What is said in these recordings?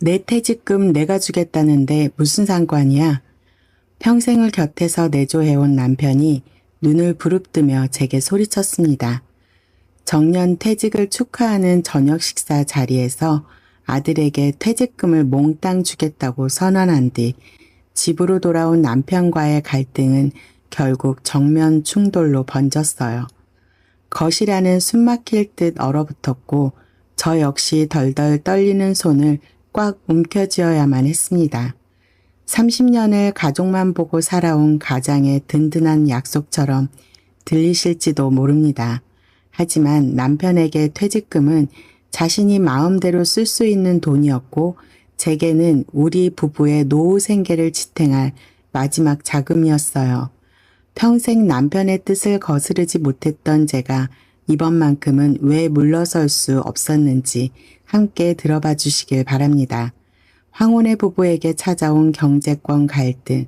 내 퇴직금 내가 주겠다는데 무슨 상관이야? 평생을 곁에서 내조해온 남편이 눈을 부릅뜨며 제게 소리쳤습니다. 정년 퇴직을 축하하는 저녁 식사 자리에서 아들에게 퇴직금을 몽땅 주겠다고 선언한 뒤 집으로 돌아온 남편과의 갈등은 결국 정면 충돌로 번졌어요. 거실 안은 숨막힐 듯 얼어붙었고 저 역시 덜덜 떨리는 손을 꽉 움켜쥐어야만 했습니다. 30년을 가족만 보고 살아온 가장의 든든한 약속처럼 들리실지도 모릅니다. 하지만 남편에게 퇴직금은 자신이 마음대로 쓸 수 있는 돈이었고 제게는 우리 부부의 노후 생계를 지탱할 마지막 자금이었어요. 평생 남편의 뜻을 거스르지 못했던 제가 이번만큼은 왜 물러설 수 없었는지 함께 들어봐 주시길 바랍니다. 황혼의 부부에게 찾아온 경제권 갈등,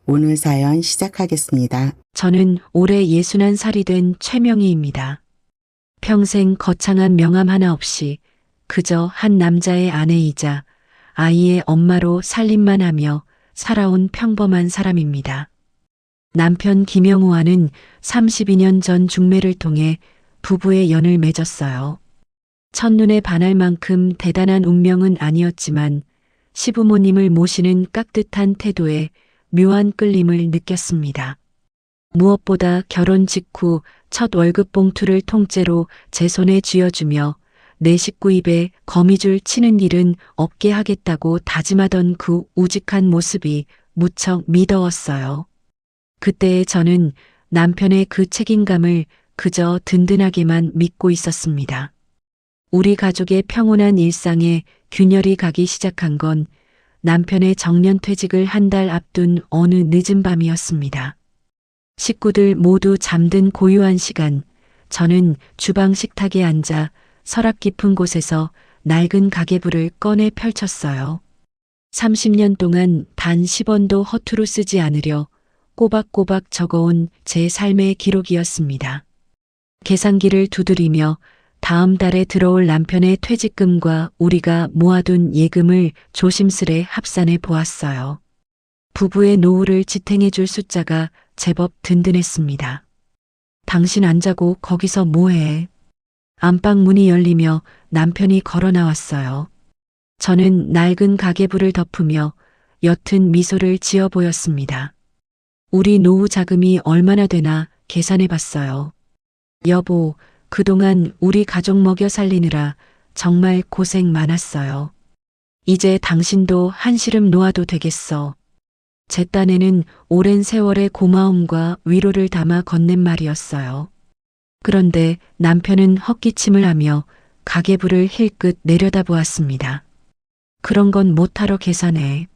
오늘 사연 시작하겠습니다. 저는 올해 61살이 된 최명희입니다. 평생 거창한 명함 하나 없이 그저 한 남자의 아내이자 아이의 엄마로 살림만 하며 살아온 평범한 사람입니다. 남편 김영우와는 32년 전 중매를 통해 부부의 연을 맺었어요. 첫눈에 반할 만큼 대단한 운명은 아니었지만 시부모님을 모시는 깍듯한 태도에 묘한 끌림을 느꼈습니다. 무엇보다 결혼 직후 첫 월급 봉투를 통째로 제 손에 쥐어주며 내 식구 입에 거미줄 치는 일은 없게 하겠다고 다짐하던 그 우직한 모습이 무척 미더웠어요. 그때의 저는 남편의 그 책임감을 그저 든든하게만 믿고 있었습니다. 우리 가족의 평온한 일상에 균열이 가기 시작한 건 남편의 정년퇴직을 한 달 앞둔 어느 늦은 밤이었습니다. 식구들 모두 잠든 고요한 시간, 저는 주방 식탁에 앉아 서랍 깊은 곳에서 낡은 가계부를 꺼내 펼쳤어요. 30년 동안 단 10원도 허투루 쓰지 않으려 꼬박꼬박 적어온 제 삶의 기록이었습니다. 계산기를 두드리며 다음 달에 들어올 남편의 퇴직금과 우리가 모아둔 예금을 조심스레 합산해 보았어요. 부부의 노후를 지탱해 줄 숫자가 제법 든든했습니다. 당신 안 자고 거기서 뭐해? 안방 문이 열리며 남편이 걸어 나왔어요. 저는 낡은 가계부를 덮으며 옅은 미소를 지어 보였습니다. 우리 노후 자금이 얼마나 되나 계산해 봤어요. 여보, 그동안 우리 가족 먹여 살리느라 정말 고생 많았어요. 이제 당신도 한시름 놓아도 되겠어. 제 딴에는 오랜 세월의 고마움과 위로를 담아 건넨 말이었어요. 그런데 남편은 헛기침을 하며 가계부를 힐끗 내려다보았습니다. 그런 건 못하러 계산해.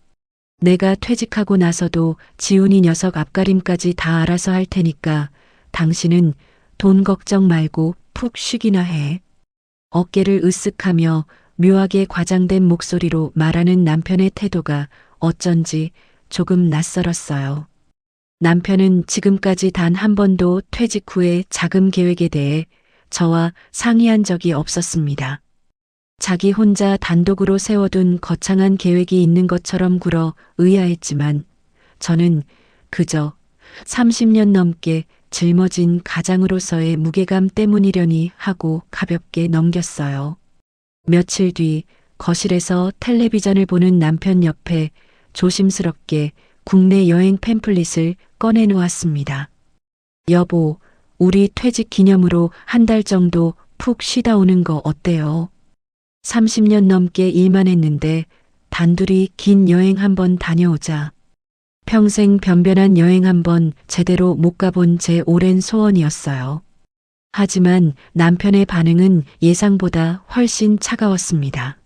내가 퇴직하고 나서도 지훈이 녀석 앞가림까지 다 알아서 할 테니까 당신은 돈 걱정 말고 푹 쉬기나 해. 어깨를 으쓱하며 묘하게 과장된 목소리로 말하는 남편의 태도가 어쩐지 조금 낯설었어요. 남편은 지금까지 단 한 번도 퇴직 후의 자금 계획에 대해 저와 상의한 적이 없었습니다. 자기 혼자 단독으로 세워둔 거창한 계획이 있는 것처럼 굴어 의아했지만 저는 그저 30년 넘게 짊어진 가장으로서의 무게감 때문이려니 하고 가볍게 넘겼어요. 며칠 뒤 거실에서 텔레비전을 보는 남편 옆에 조심스럽게 국내 여행 팸플릿을 꺼내 놓았습니다. 여보, 우리 퇴직 기념으로 한 달 정도 푹 쉬다 오는 거 어때요? 30년 넘게 일만 했는데 단둘이 긴 여행 한번 다녀오자. 평생 변변한 여행 한번 제대로 못 가본 제 오랜 소원이었어요. 하지만 남편의 반응은 예상보다 훨씬 차가웠습니다.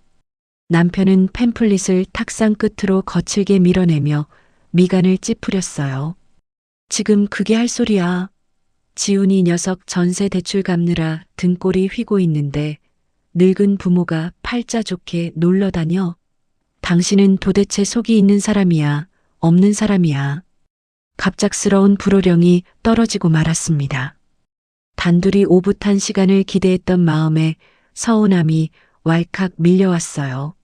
남편은 팸플릿을 탁상 끝으로 거칠게 밀어내며 미간을 찌푸렸어요. 지금 그게 할 소리야. 지훈이 녀석 전세 대출 갚느라 등골이 휘고 있는데 늙은 부모가 팔자 좋게 놀러 다녀. 당신은 도대체 속이 있는 사람이야, 없는 사람이야. 갑작스러운 불호령이 떨어지고 말았습니다. 단둘이 오붓한 시간을 기대했던 마음에 서운함이 왈칵 밀려왔어요.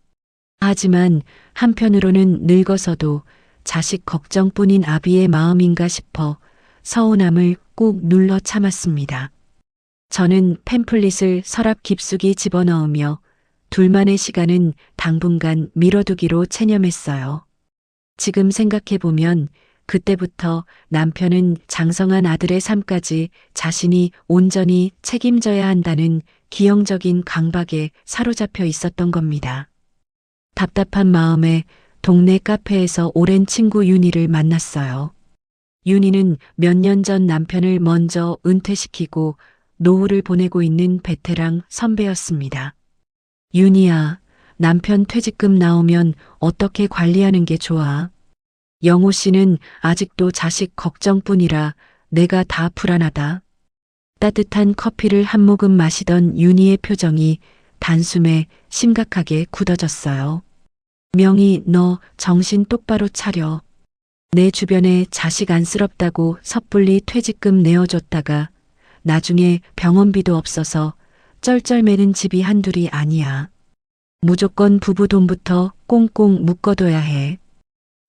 하지만 한편으로는 늙어서도 자식 걱정뿐인 아비의 마음인가 싶어 서운함을 꾹 눌러 참았습니다. 저는 팸플릿을 서랍 깊숙이 집어넣으며 둘만의 시간은 당분간 미뤄두기로 체념했어요. 지금 생각해보면 그때부터 남편은 장성한 아들의 삶까지 자신이 온전히 책임져야 한다는 기형적인 강박에 사로잡혀 있었던 겁니다. 답답한 마음에 동네 카페에서 오랜 친구 윤희를 만났어요. 윤희는 몇 년 전 남편을 먼저 은퇴시키고 노후를 보내고 있는 베테랑 선배였습니다. 윤희야, 남편 퇴직금 나오면 어떻게 관리하는 게 좋아? 영호 씨는 아직도 자식 걱정뿐이라 내가 다 불안하다. 따뜻한 커피를 한 모금 마시던 윤희의 표정이 단숨에 심각하게 굳어졌어요. 명희, 너 정신 똑바로 차려. 내 주변에 자식 안쓰럽다고 섣불리 퇴직금 내어줬다가 나중에 병원비도 없어서 쩔쩔매는 집이 한둘이 아니야. 무조건 부부 돈부터 꽁꽁 묶어둬야 해.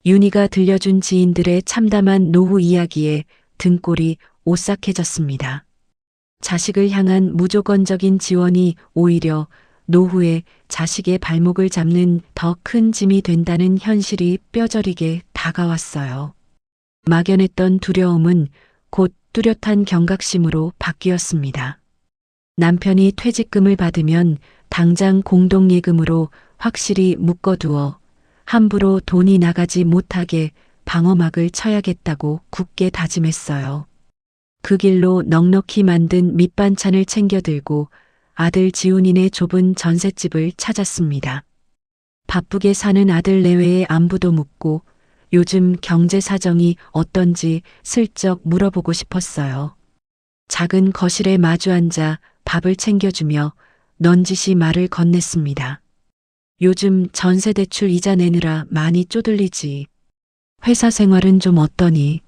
윤희가 들려준 지인들의 참담한 노후 이야기에 등골이 오싹해졌습니다. 자식을 향한 무조건적인 지원이 오히려 노후에 자식의 발목을 잡는 더 큰 짐이 된다는 현실이 뼈저리게 다가왔어요. 막연했던 두려움은 곧 뚜렷한 경각심으로 바뀌었습니다. 남편이 퇴직금을 받으면 당장 공동예금으로 확실히 묶어두어 함부로 돈이 나가지 못하게 방어막을 쳐야겠다고 굳게 다짐했어요. 그 길로 넉넉히 만든 밑반찬을 챙겨 들고 아들 지훈이네 좁은 전셋집을 찾았습니다. 바쁘게 사는 아들 내외의 안부도 묻고 요즘 경제 사정이 어떤지 슬쩍 물어보고 싶었어요. 작은 거실에 마주 앉아 밥을 챙겨주며 넌지시 말을 건넸습니다. 요즘 전세대출 이자 내느라 많이 쪼들리지. 회사 생활은 좀 어떠니?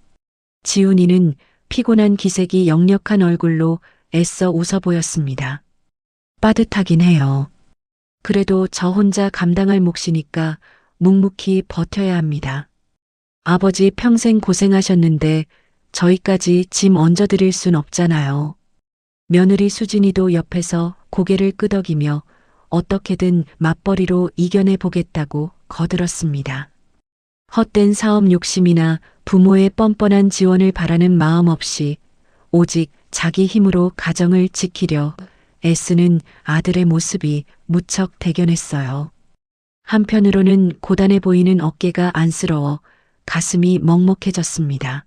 지훈이는 피곤한 기색이 역력한 얼굴로 애써 웃어 보였습니다. 빠듯하긴 해요. 그래도 저 혼자 감당할 몫이니까 묵묵히 버텨야 합니다. 아버지 평생 고생하셨는데 저희까지 짐 얹어드릴 순 없잖아요. 며느리 수진이도 옆에서 고개를 끄덕이며 어떻게든 맞벌이로 이겨내 보겠다고 거들었습니다. 헛된 사업 욕심이나 부모의 뻔뻔한 지원을 바라는 마음 없이 오직 자기 힘으로 가정을 지키려 애쓰는 아들의 모습이 무척 대견했어요. 한편으로는 고단해 보이는 어깨가 안쓰러워 가슴이 먹먹해졌습니다.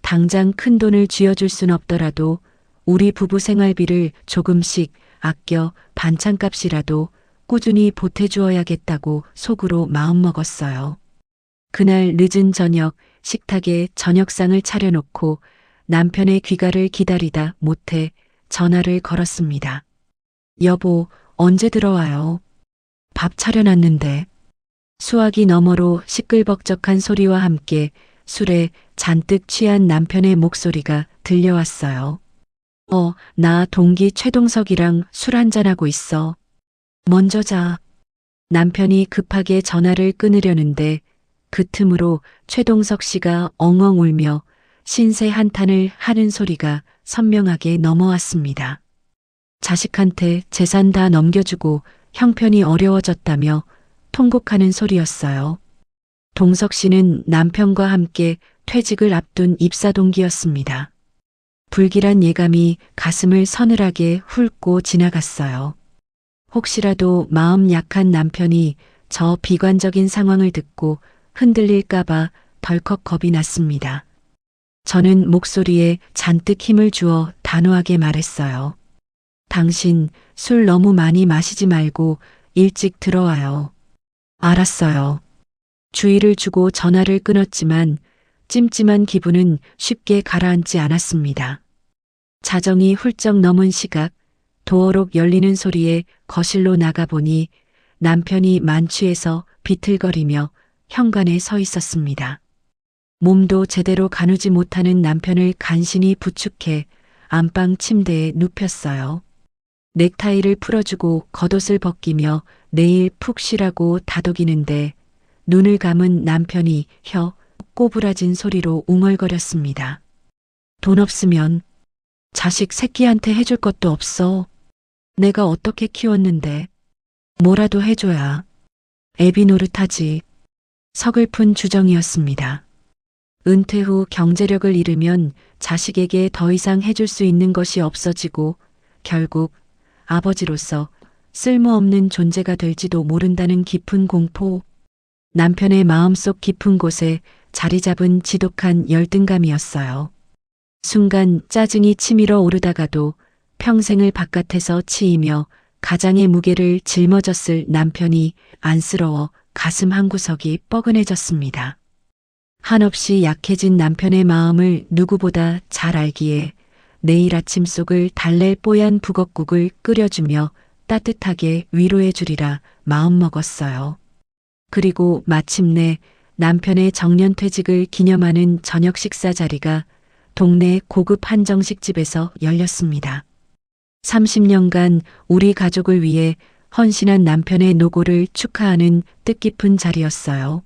당장 큰 돈을 쥐어줄 순 없더라도 우리 부부 생활비를 조금씩 아껴 반찬값이라도 꾸준히 보태주어야겠다고 속으로 마음먹었어요. 그날 늦은 저녁 식탁에 저녁상을 차려놓고 남편의 귀가를 기다리다 못해 전화를 걸었습니다. 여보, 언제 들어와요? 밥 차려놨는데. 수화기 너머로 시끌벅적한 소리와 함께 술에 잔뜩 취한 남편의 목소리가 들려왔어요. 나 동기 최동석이랑 술 한잔하고 있어. 먼저 자. 남편이 급하게 전화를 끊으려는데 그 틈으로 최동석 씨가 엉엉 울며 신세 한탄을 하는 소리가 선명하게 넘어왔습니다. 자식한테 재산 다 넘겨주고 형편이 어려워졌다며 통곡하는 소리였어요. 동석 씨는 남편과 함께 퇴직을 앞둔 입사 동기였습니다. 불길한 예감이 가슴을 서늘하게 훑고 지나갔어요. 혹시라도 마음 약한 남편이 저 비관적인 상황을 듣고 흔들릴까봐 덜컥 겁이 났습니다. 저는 목소리에 잔뜩 힘을 주어 단호하게 말했어요. 당신 술 너무 많이 마시지 말고 일찍 들어와요. 알았어요. 주의를 주고 전화를 끊었지만 찜찜한 기분은 쉽게 가라앉지 않았습니다. 자정이 훌쩍 넘은 시각 도어록 열리는 소리에 거실로 나가보니 남편이 만취해서 비틀거리며 현관에 서 있었습니다. 몸도 제대로 가누지 못하는 남편을 간신히 부축해 안방 침대에 눕혔어요. 넥타이를 풀어주고 겉옷을 벗기며 내일 푹 쉬라고 다독이는데 눈을 감은 남편이 혀 꼬부라진 소리로 웅얼거렸습니다. 돈 없으면 자식 새끼한테 해줄 것도 없어. 내가 어떻게 키웠는데. 뭐라도 해줘야 애비 노릇하지. 서글픈 주정이었습니다. 은퇴 후 경제력을 잃으면 자식에게 더 이상 해줄 수 있는 것이 없어지고 결국 아버지로서 쓸모없는 존재가 될지도 모른다는 깊은 공포. 남편의 마음속 깊은 곳에 자리 잡은 지독한 열등감이었어요. 순간 짜증이 치밀어 오르다가도 평생을 바깥에서 치이며 가장의 무게를 짊어졌을 남편이 안쓰러워 가슴 한구석이 뻐근해졌습니다. 한없이 약해진 남편의 마음을 누구보다 잘 알기에 내일 아침 속을 달랠 뽀얀 북엇국을 끓여주며 따뜻하게 위로해 주리라 마음먹었어요. 그리고 마침내 남편의 정년퇴직을 기념하는 저녁 식사 자리가 동네 고급 한정식집에서 열렸습니다. 30년간 우리 가족을 위해 헌신한 남편의 노고를 축하하는 뜻깊은 자리였어요.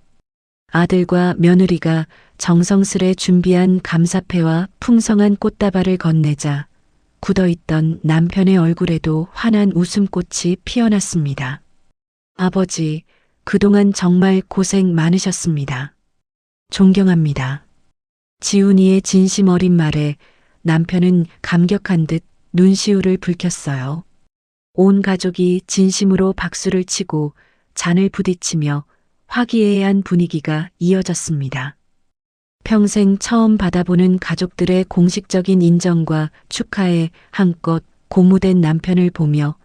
아들과 며느리가 정성스레 준비한 감사패와 풍성한 꽃다발을 건네자 굳어있던 남편의 얼굴에도 환한 웃음꽃이 피어났습니다. 아버지, 그동안 정말 고생 많으셨습니다. 존경합니다. 지훈이의 진심 어린 말에 남편은 감격한 듯 눈시울을 붉혔어요. 온 가족이 진심으로 박수를 치고 잔을 부딪히며 화기애애한 분위기가 이어졌습니다. 평생 처음 받아보는 가족들의 공식적인 인정과 축하에 한껏 고무된 남편을 보며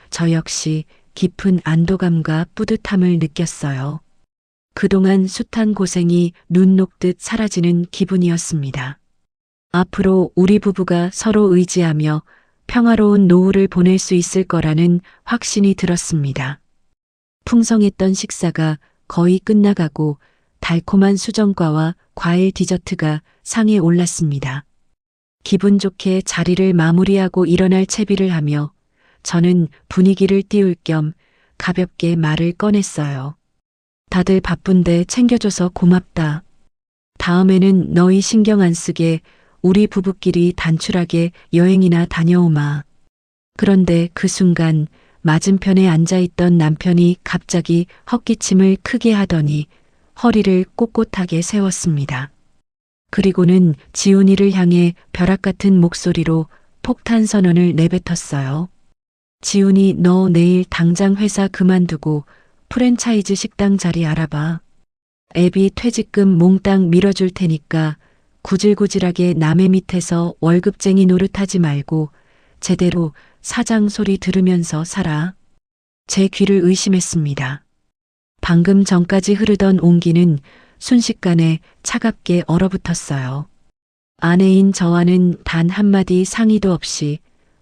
저 역시 깊은 안도감과 뿌듯함을 느꼈어요. 그동안 숱한 고생이 눈 녹듯 사라지는 기분이었습니다. 앞으로 우리 부부가 서로 의지하며 평화로운 노후를 보낼 수 있을 거라는 확신이 들었습니다. 풍성했던 식사가 거의 끝나가고 달콤한 수정과와 과일 디저트가 상에 올랐습니다. 기분 좋게 자리를 마무리하고 일어날 채비를 하며 저는 분위기를 띄울 겸 가볍게 말을 꺼냈어요. 다들 바쁜데 챙겨줘서 고맙다. 다음에는 너희 신경 안 쓰게 우리 부부끼리 단출하게 여행이나 다녀오마. 그런데 그 순간 맞은편에 앉아있던 남편이 갑자기 헛기침을 크게 하더니 허리를 꼿꼿하게 세웠습니다. 그리고는 지훈이를 향해 벼락 같은 목소리로 폭탄 선언을 내뱉었어요. 지훈이, 너 내일 당장 회사 그만두고 프랜차이즈 식당 자리 알아봐. 애비 퇴직금 몽땅 밀어줄 테니까 구질구질하게 남의 밑에서 월급쟁이 노릇하지 말고 제대로 사장 소리 들으면서 살아. 제 귀를 의심했습니다. 방금 전까지 흐르던 온기는 순식간에 차갑게 얼어붙었어요. 아내인 저와는 단 한마디 상의도 없이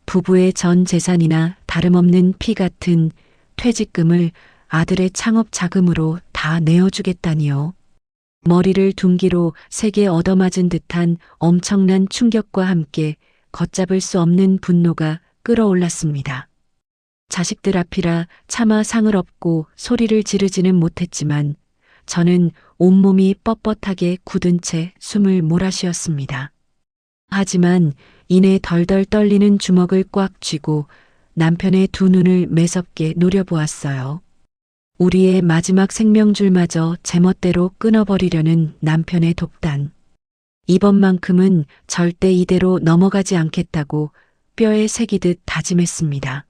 부부의 전 재산이나 다름없는 피 같은 퇴직금을 아들의 창업 자금으로 다 내어주겠다니요. 머리를 둔기로 세게 얻어맞은 듯한 엄청난 충격과 함께 걷잡을 수 없는 분노가 끌어올랐습니다. 자식들 앞이라 차마 상을 업고 소리를 지르지는 못했지만 저는 온몸이 뻣뻣하게 굳은 채 숨을 몰아쉬었습니다. 하지만 이내 덜덜 떨리는 주먹을 꽉 쥐고 남편의 두 눈을 매섭게 노려보았어요. 우리의 마지막 생명줄마저 제멋대로 끊어버리려는 남편의 독단. 이번만큼은 절대 이대로 넘어가지 않겠다고 뼈에 새기듯 다짐했습니다.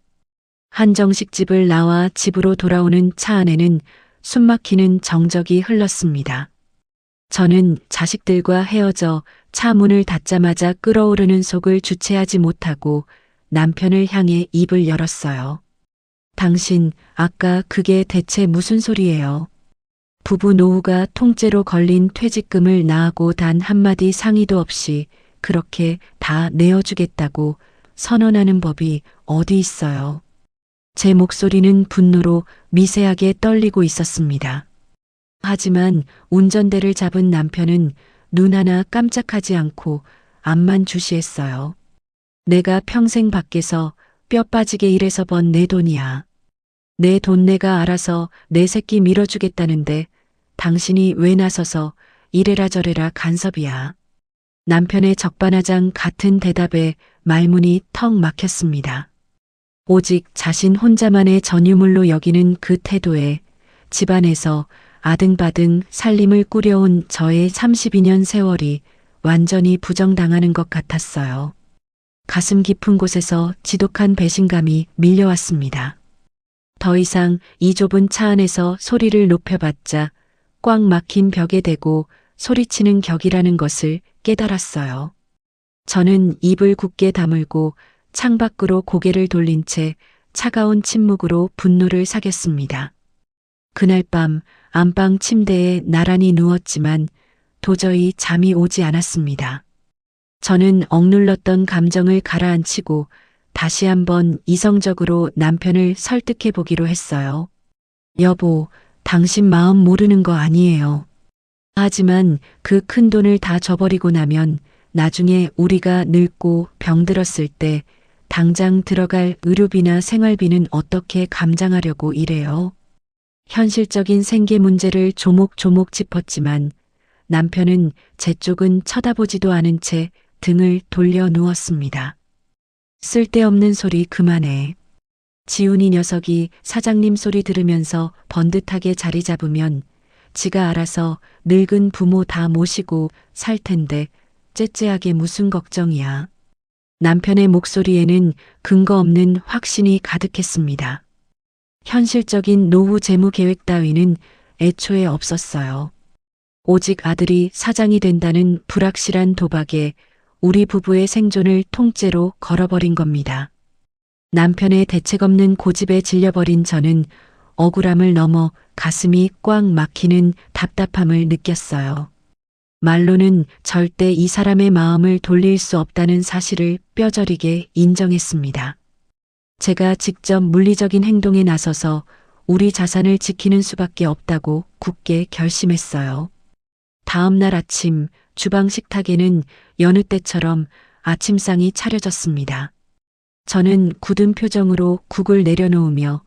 한정식집을 나와 집으로 돌아오는 차 안에는 숨막히는 정적이 흘렀습니다. 저는 자식들과 헤어져 차 문을 닫자마자 끓어오르는 속을 주체하지 못하고 남편을 향해 입을 열었어요. 당신, 아까 그게 대체 무슨 소리예요? 부부 노후가 통째로 걸린 퇴직금을 나하고 단 한마디 상의도 없이 그렇게 다 내어주겠다고 선언하는 법이 어디 있어요? 제 목소리는 분노로 미세하게 떨리고 있었습니다. 하지만 운전대를 잡은 남편은 눈 하나 깜짝하지 않고 앞만 주시했어요. 내가 평생 밖에서 뼈 빠지게 일해서 번 내 돈이야. 내 돈 내가 알아서 내 새끼 밀어주겠다는데 당신이 왜 나서서 이래라 저래라 간섭이야. 남편의 적반하장 같은 대답에 말문이 턱 막혔습니다. 오직 자신 혼자만의 전유물로 여기는 그 태도에 집안에서 아등바등 살림을 꾸려온 저의 32년 세월이 완전히 부정당하는 것 같았어요. 가슴 깊은 곳에서 지독한 배신감이 밀려왔습니다. 더 이상 이 좁은 차 안에서 소리를 높여봤자 꽉 막힌 벽에 대고 소리치는 격이라는 것을 깨달았어요. 저는 입을 굳게 다물고 창밖으로 고개를 돌린 채 차가운 침묵으로 분노를 사겼습니다. 그날 밤 안방 침대에 나란히 누웠지만 도저히 잠이 오지 않았습니다. 저는 억눌렀던 감정을 가라앉히고 다시 한번 이성적으로 남편을 설득해 보기로 했어요. 여보, 당신 마음 모르는 거 아니에요. 하지만 그 큰 돈을 다 줘버리고 나면 나중에 우리가 늙고 병들었을 때 당장 들어갈 의료비나 생활비는 어떻게 감당하려고 이래요. 현실적인 생계 문제를 조목조목 짚었지만 남편은 제 쪽은 쳐다보지도 않은 채 등을 돌려 누웠습니다. 쓸데없는 소리 그만해. 지훈이 녀석이 사장님 소리 들으면서 번듯하게 자리 잡으면 지가 알아서 늙은 부모 다 모시고 살 텐데 째째하게 무슨 걱정이야. 남편의 목소리에는 근거 없는 확신이 가득했습니다. 현실적인 노후 재무 계획 따위는 애초에 없었어요. 오직 아들이 사장이 된다는 불확실한 도박에 우리 부부의 생존을 통째로 걸어버린 겁니다. 남편의 대책 없는 고집에 질려버린 저는 억울함을 넘어 가슴이 꽉 막히는 답답함을 느꼈어요. 말로는 절대 이 사람의 마음을 돌릴 수 없다는 사실을 뼈저리게 인정했습니다. 제가 직접 물리적인 행동에 나서서 우리 자산을 지키는 수밖에 없다고 굳게 결심했어요. 다음 날 아침 주방 식탁에는 여느 때처럼 아침상이 차려졌습니다. 저는 굳은 표정으로 국을 내려놓으며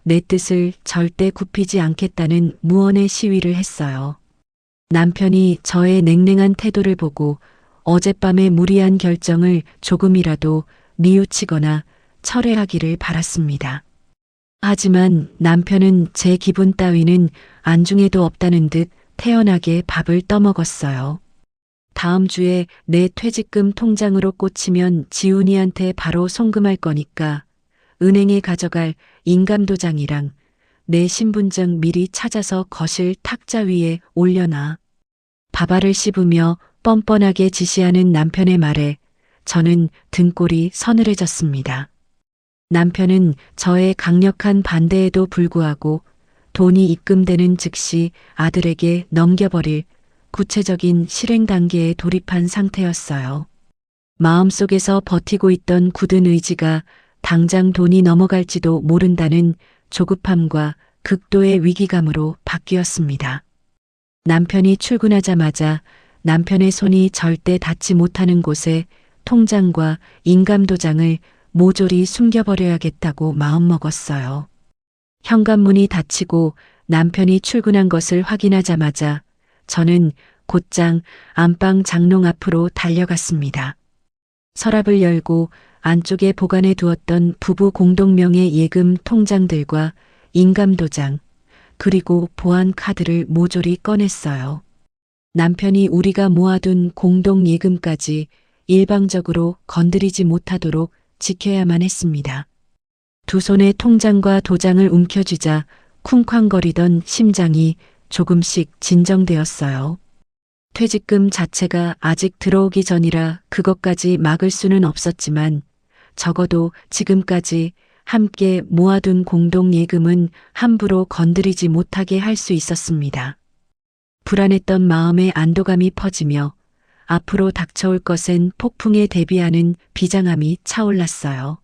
내 뜻을 절대 굽히지 않겠다는 무언의 시위를 했어요. 남편이 저의 냉랭한 태도를 보고 어젯밤의 무리한 결정을 조금이라도 뉘우치거나 철회하기를 바랐습니다. 하지만 남편은 제 기분 따위는 안중에도 없다는 듯 태연하게 밥을 떠먹었어요. 다음 주에 내 퇴직금 통장으로 꽂히면 지훈이한테 바로 송금할 거니까 은행에 가져갈 인감도장이랑 내 신분증 미리 찾아서 거실 탁자 위에 올려놔. 밥알을 씹으며 뻔뻔하게 지시하는 남편의 말에 저는 등골이 서늘해졌습니다. 남편은 저의 강력한 반대에도 불구하고 돈이 입금되는 즉시 아들에게 넘겨버릴 구체적인 실행 단계에 돌입한 상태였어요. 마음속에서 버티고 있던 굳은 의지가 당장 돈이 넘어갈지도 모른다는 조급함과 극도의 위기감으로 바뀌었습니다. 남편이 출근하자마자 남편의 손이 절대 닿지 못하는 곳에 통장과 인감도장을 모조리 숨겨버려야겠다고 마음먹었어요. 현관문이 닫히고 남편이 출근한 것을 확인하자마자 저는 곧장 안방 장롱 앞으로 달려갔습니다. 서랍을 열고 안쪽에 보관해 두었던 부부 공동명의 예금 통장들과 인감도장, 그리고 보안 카드를 모조리 꺼냈어요. 남편이 우리가 모아둔 공동 예금까지 일방적으로 건드리지 못하도록 지켜야만 했습니다. 두 손에 통장과 도장을 움켜쥐자 쿵쾅거리던 심장이 조금씩 진정되었어요. 퇴직금 자체가 아직 들어오기 전이라 그것까지 막을 수는 없었지만 적어도 지금까지 함께 모아둔 공동예금은 함부로 건드리지 못하게 할 수 있었습니다. 불안했던 마음의 안도감이 퍼지며 앞으로 닥쳐올 것엔 폭풍에 대비하는 비장함이 차올랐어요.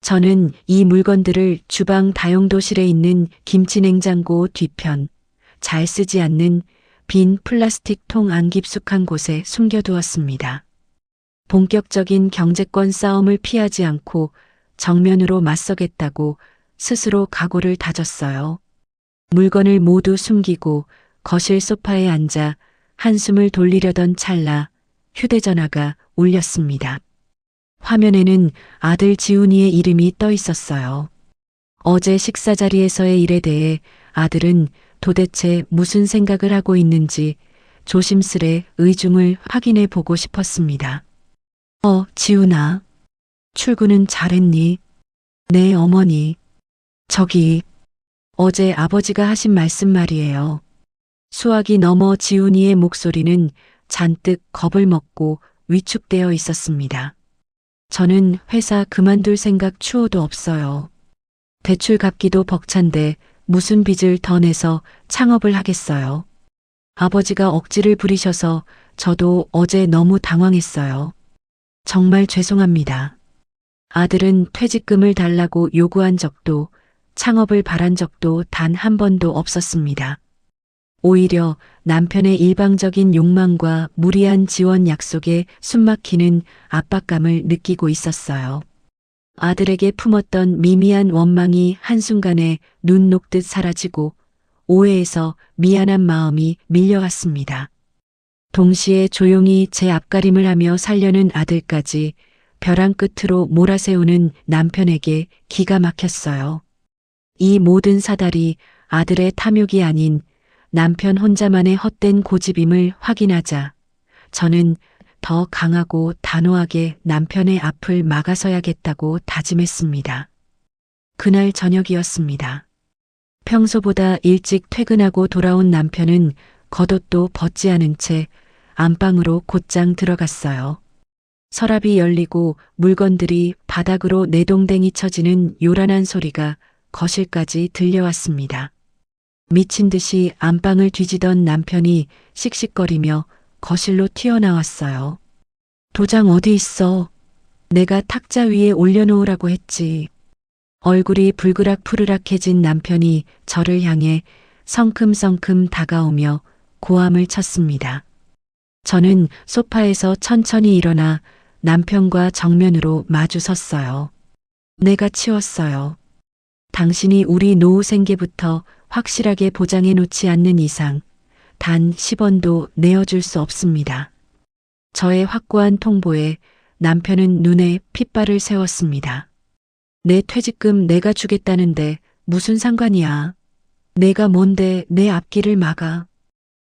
저는 이 물건들을 주방 다용도실에 있는 김치냉장고 뒤편, 잘 쓰지 않는 빈 플라스틱 통 안 깊숙한 곳에 숨겨두었습니다. 본격적인 경제권 싸움을 피하지 않고 정면으로 맞서겠다고 스스로 각오를 다졌어요. 물건을 모두 숨기고 거실 소파에 앉아 한숨을 돌리려던 찰나 휴대전화가 울렸습니다. 화면에는 아들 지훈이의 이름이 떠 있었어요. 어제 식사 자리에서의 일에 대해 아들은 도대체 무슨 생각을 하고 있는지 조심스레 의중을 확인해 보고 싶었습니다. 지훈아. 출근은 잘했니? 네, 어머니. 저기, 어제 아버지가 하신 말씀 말이에요. 수학이 넘어 지훈이의 목소리는 잔뜩 겁을 먹고 위축되어 있었습니다. 저는 회사 그만둘 생각 추호도 없어요. 대출 갚기도 벅찬데 무슨 빚을 더 내서 창업을 하겠어요. 아버지가 억지를 부리셔서 저도 어제 너무 당황했어요. 정말 죄송합니다. 아들은 퇴직금을 달라고 요구한 적도 창업을 바란 적도 단 한 번도 없었습니다. 오히려 남편의 일방적인 욕망과 무리한 지원 약속에 숨막히는 압박감을 느끼고 있었어요. 아들에게 품었던 미미한 원망이 한순간에 눈 녹듯 사라지고 오해에서 미안한 마음이 밀려왔습니다. 동시에 조용히 제 앞가림을 하며 살려는 아들까지 벼랑 끝으로 몰아세우는 남편에게 기가 막혔어요. 이 모든 사달이 아들의 탐욕이 아닌 남편 혼자만의 헛된 고집임을 확인하자 저는 더 강하고 단호하게 남편의 앞을 막아서야겠다고 다짐했습니다. 그날 저녁이었습니다. 평소보다 일찍 퇴근하고 돌아온 남편은 겉옷도 벗지 않은 채 안방으로 곧장 들어갔어요. 서랍이 열리고 물건들이 바닥으로 내동댕이 쳐지는 요란한 소리가 거실까지 들려왔습니다. 미친 듯이 안방을 뒤지던 남편이 씩씩거리며 거실로 튀어나왔어요. 도장 어디 있어? 내가 탁자 위에 올려놓으라고 했지. 얼굴이 불그락 푸르락해진 남편이 저를 향해 성큼성큼 다가오며 고함을 쳤습니다. 저는 소파에서 천천히 일어나 남편과 정면으로 마주 섰어요. 내가 치웠어요. 당신이 우리 노후 생계부터 확실하게 보장해 놓지 않는 이상 단 10원도 내어줄 수 없습니다. 저의 확고한 통보에 남편은 눈에 핏발을 세웠습니다. 내 퇴직금 내가 주겠다는데 무슨 상관이야. 내가 뭔데 내 앞길을 막아.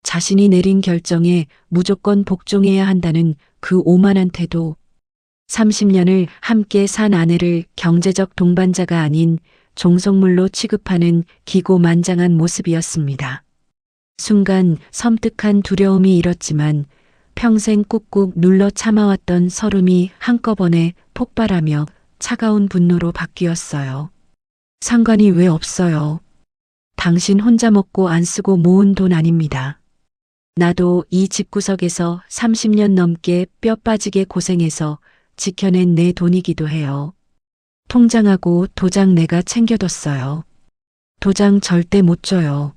자신이 내린 결정에 무조건 복종해야 한다는 그 오만한 태도. 30년을 함께 산 아내를 경제적 동반자가 아닌 종속물로 취급하는 기고만장한 모습이었습니다. 순간 섬뜩한 두려움이 일었지만 평생 꾹꾹 눌러 참아왔던 서름이 한꺼번에 폭발하며 차가운 분노로 바뀌었어요. 상관이 왜 없어요? 당신 혼자 먹고 안 쓰고 모은 돈 아닙니다. 나도 이 집구석에서 30년 넘게 뼈 빠지게 고생해서 지켜낸 내 돈이기도 해요. 통장하고 도장 내가 챙겨뒀어요. 도장 절대 못 줘요.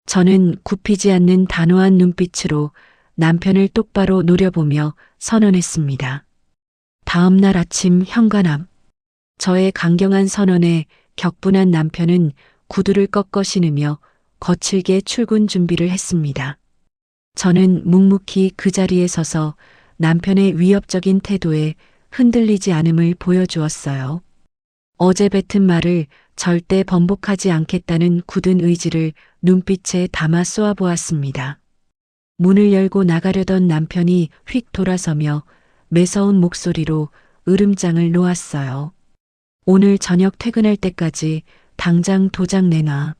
저는 굽히지 않는 단호한 눈빛으로 남편을 똑바로 노려보며 선언했습니다. 다음 날 아침 현관앞. 저의 강경한 선언에 격분한 남편은 구두를 꺾어 신으며 거칠게 출근 준비를 했습니다. 저는 묵묵히 그 자리에 서서 남편의 위협적인 태도에 흔들리지 않음을 보여주었어요. 어제 뱉은 말을 절대 번복하지 않겠다는 굳은 의지를 눈빛에 담아 쏘아보았습니다. 문을 열고 나가려던 남편이 휙 돌아서며 매서운 목소리로 으름장을 놓았어요. 오늘 저녁 퇴근할 때까지 당장 도장 내놔.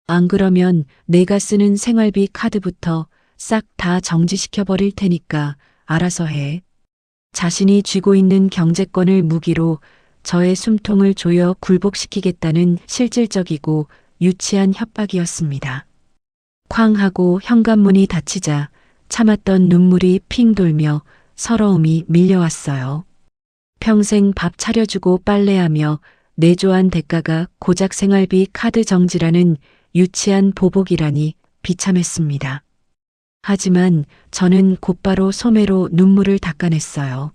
안 그러면 내가 쓰는 생활비 카드부터 싹 다 정지시켜버릴 테니까 알아서 해. 자신이 쥐고 있는 경제권을 무기로 저의 숨통을 조여 굴복시키겠다는 실질적이고 유치한 협박이었습니다. 쾅 하고 현관문이 닫히자 참았던 눈물이 핑 돌며 서러움이 밀려왔어요. 평생 밥 차려주고 빨래하며 내조한 대가가 고작 생활비 카드 정지라는 유치한 보복이라니 비참했습니다. 하지만 저는 곧바로 소매로 눈물을 닦아냈어요.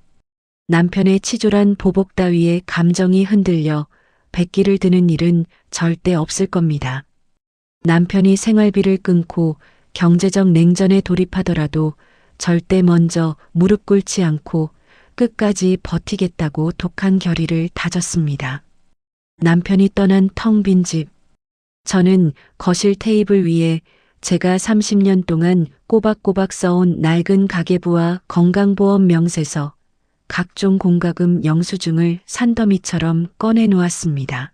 남편의 치졸한 보복 따위에 감정이 흔들려 백기를 드는 일은 절대 없을 겁니다. 남편이 생활비를 끊고 경제적 냉전에 돌입하더라도 절대 먼저 무릎 꿇지 않고 끝까지 버티겠다고 독한 결의를 다졌습니다. 남편이 떠난 텅 빈 집. 저는 거실 테이블 위에 제가 30년 동안 꼬박꼬박 써온 낡은 가계부와 건강보험 명세서, 각종 공과금 영수증을 산더미처럼 꺼내 놓았습니다.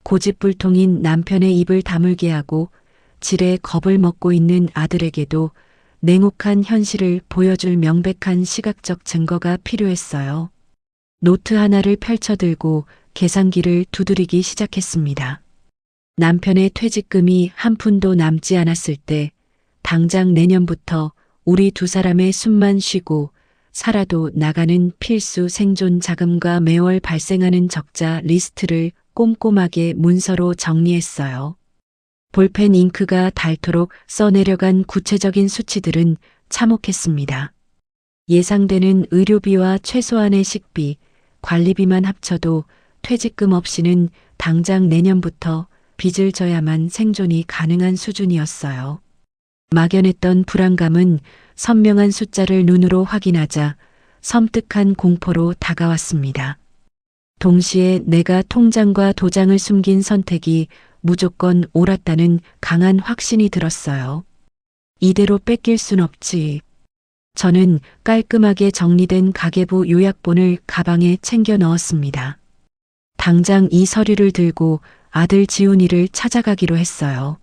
고집불통인 남편의 입을 다물게 하고 지레 겁을 먹고 있는 아들에게도 냉혹한 현실을 보여줄 명백한 시각적 증거가 필요했어요. 노트 하나를 펼쳐들고 계산기를 두드리기 시작했습니다. 남편의 퇴직금이 한 푼도 남지 않았을 때 당장 내년부터 우리 두 사람의 숨만 쉬고 살아도 나가는 필수 생존 자금과 매월 발생하는 적자 리스트를 꼼꼼하게 문서로 정리했어요. 볼펜 잉크가 닳도록 써내려간 구체적인 수치들은 참혹했습니다. 예상되는 의료비와 최소한의 식비, 관리비만 합쳐도 퇴직금 없이는 당장 내년부터 빚을 져야만 생존이 가능한 수준이었어요. 막연했던 불안감은 선명한 숫자를 눈으로 확인하자 섬뜩한 공포로 다가왔습니다. 동시에 내가 통장과 도장을 숨긴 선택이 무조건 옳았다는 강한 확신이 들었어요. 이대로 뺏길 순 없지. 저는 깔끔하게 정리된 가계부 요약본을 가방에 챙겨 넣었습니다. 당장 이 서류를 들고 아들 지훈이를 찾아가기로 했어요.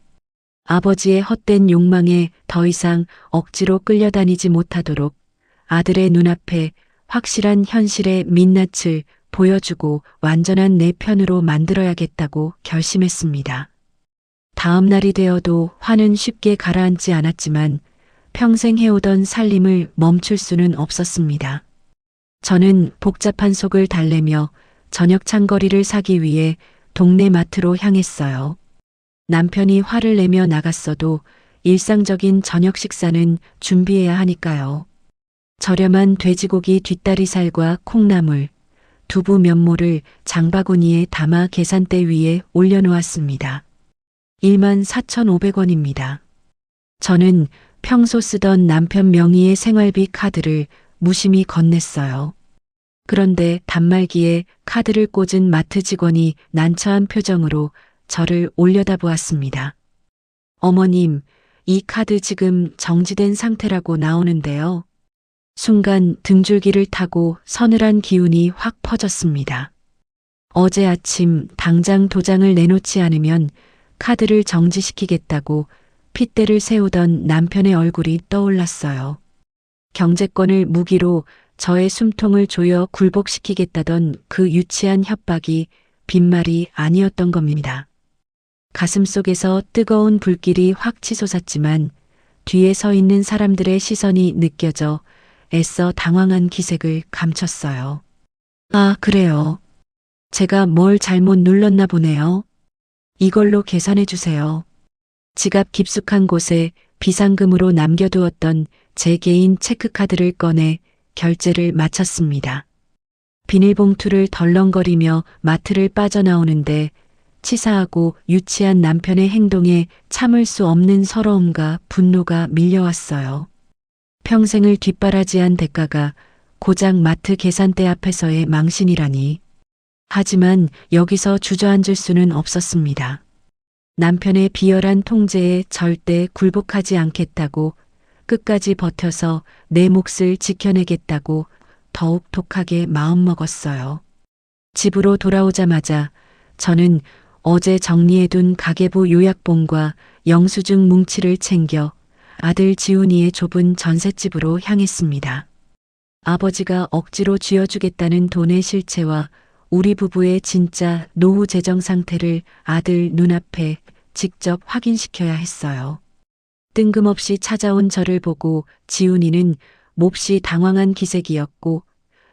아버지의 헛된 욕망에 더 이상 억지로 끌려다니지 못하도록 아들의 눈앞에 확실한 현실의 민낯을 보여주고 완전한 내 편으로 만들어야겠다고 결심했습니다. 다음 날이 되어도 화는 쉽게 가라앉지 않았지만 평생 해오던 살림을 멈출 수는 없었습니다. 저는 복잡한 속을 달래며 저녁 장거리를 사기 위해 동네 마트로 향했어요. 남편이 화를 내며 나갔어도 일상적인 저녁 식사는 준비해야 하니까요. 저렴한 돼지고기 뒷다리살과 콩나물, 두부 면모를 장바구니에 담아 계산대 위에 올려놓았습니다. 14,500원입니다. 저는 평소 쓰던 남편 명의의 생활비 카드를 무심히 건넸어요. 그런데 단말기에 카드를 꽂은 마트 직원이 난처한 표정으로 저를 올려다보았습니다. 어머님, 이 카드 지금 정지된 상태라고 나오는데요. 순간 등줄기를 타고 서늘한 기운이 확 퍼졌습니다. 어제 아침 당장 도장을 내놓지 않으면 카드를 정지시키겠다고 핏대를 세우던 남편의 얼굴이 떠올랐어요. 경제권을 무기로 저의 숨통을 조여 굴복시키겠다던 그 유치한 협박이 빈말이 아니었던 겁니다. 가슴속에서 뜨거운 불길이 확 치솟았지만 뒤에 서 있는 사람들의 시선이 느껴져 애써 당황한 기색을 감췄어요. 아, 그래요. 제가 뭘 잘못 눌렀나 보네요. 이걸로 계산해 주세요. 지갑 깊숙한 곳에 비상금으로 남겨두었던 제 개인 체크카드를 꺼내 결제를 마쳤습니다. 비닐봉투를 덜렁거리며 마트를 빠져나오는데 치사하고 유치한 남편의 행동에 참을 수 없는 서러움과 분노가 밀려왔어요. 평생을 뒷바라지한 대가가 고작 마트 계산대 앞에서의 망신이라니. 하지만 여기서 주저앉을 수는 없었습니다. 남편의 비열한 통제에 절대 굴복하지 않겠다고, 끝까지 버텨서 내 몫을 지켜내겠다고 더욱 독하게 마음먹었어요. 집으로 돌아오자마자 저는 어제 정리해둔 가계부 요약본과 영수증 뭉치를 챙겨 아들 지훈이의 좁은 전셋집으로 향했습니다. 아버지가 억지로 쥐어주겠다는 돈의 실체와 우리 부부의 진짜 노후 재정 상태를 아들 눈앞에 직접 확인시켜야 했어요. 뜬금없이 찾아온 저를 보고 지훈이는 몹시 당황한 기색이었고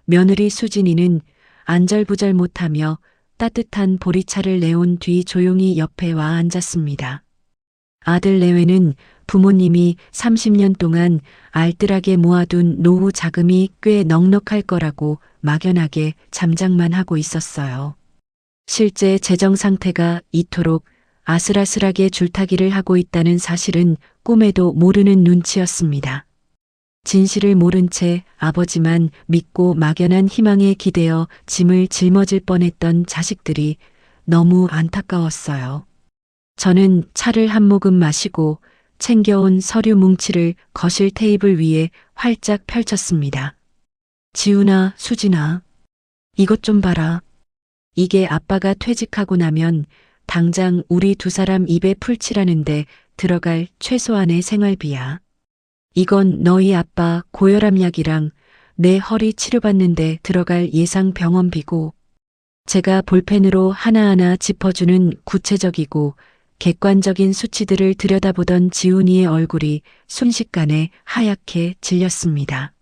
며느리 수진이는 안절부절 못하며 따뜻한 보리차를 내온 뒤 조용히 옆에 와 앉았습니다. 아들 내외는 부모님이 30년 동안 알뜰하게 모아둔 노후 자금이 꽤 넉넉할 거라고 막연하게 잠장만 하고 있었어요. 실제 재정 상태가 이토록 아슬아슬하게 줄타기를 하고 있다는 사실은 꿈에도 모르는 눈치였습니다. 진실을 모른 채 아버지만 믿고 막연한 희망에 기대어 짐을 짊어질 뻔했던 자식들이 너무 안타까웠어요. 저는 차를 한 모금 마시고 챙겨온 서류 뭉치를 거실 테이블 위에 활짝 펼쳤습니다. 지훈아, 수진아, 이것 좀 봐라. 이게 아빠가 퇴직하고 나면 당장 우리 두 사람 입에 풀칠하는데 들어갈 최소한의 생활비야. 이건 너희 아빠 고혈압 약이랑 내 허리 치료받는데 들어갈 예상 병원비고, 제가 볼펜으로 하나하나 짚어주는 구체적이고 객관적인 수치들을 들여다보던 지훈이의 얼굴이 순식간에 하얗게 질렸습니다.